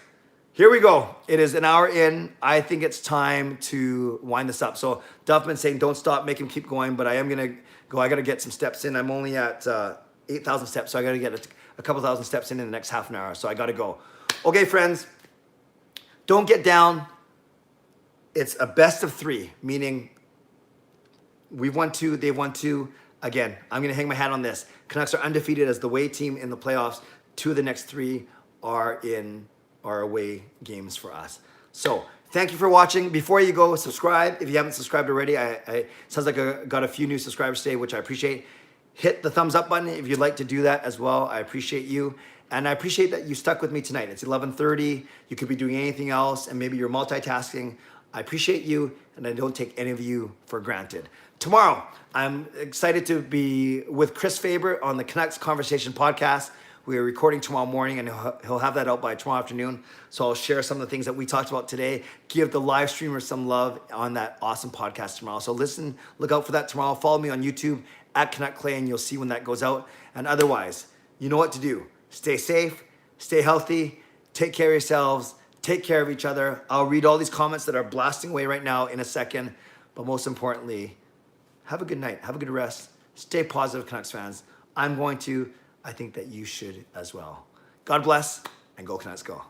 Speaker 1: Here we go. It is an hour in. I think it's time to wind this up. So Duffman saying, don't stop, make him keep going. But I am going to go. I got to get some steps in. I'm only at 8,000 steps. So I got to get a couple thousand steps in the next half an hour. So I got to go. Okay, friends. Don't get down. It's a best of 3, meaning we've won 2, they've won 2. Again, I'm going to hang my hat on this. Canucks are undefeated as the away team in the playoffs. 2 of the next 3 are in our away games for us. So thank you for watching. Before you go, subscribe. If you haven't subscribed already, I sounds like I got a few new subscribers today, which I appreciate. Hit the thumbs up button if you'd like to do that as well. I appreciate you. And I appreciate that you stuck with me tonight. It's 11:30. You could be doing anything else, and maybe you're multitasking. I appreciate you, and I don't take any of you for granted. Tomorrow, I'm excited to be with Chris Faber on the Canucks Conversation podcast. We are recording tomorrow morning, and he'll have that out by tomorrow afternoon. So I'll share some of the things that we talked about today. Give the live streamer some love on that awesome podcast tomorrow. So listen, look out for that tomorrow. Follow me on YouTube at Canuck Clay, and you'll see when that goes out. And otherwise, you know what to do. Stay safe, stay healthy, take care of yourselves, take care of each other. I'll read all these comments that are blasting away right now in a second. But most importantly, have a good night. Have a good rest. Stay positive, Canucks fans. I'm going to. I think that you should as well. God bless, and go Canucks go.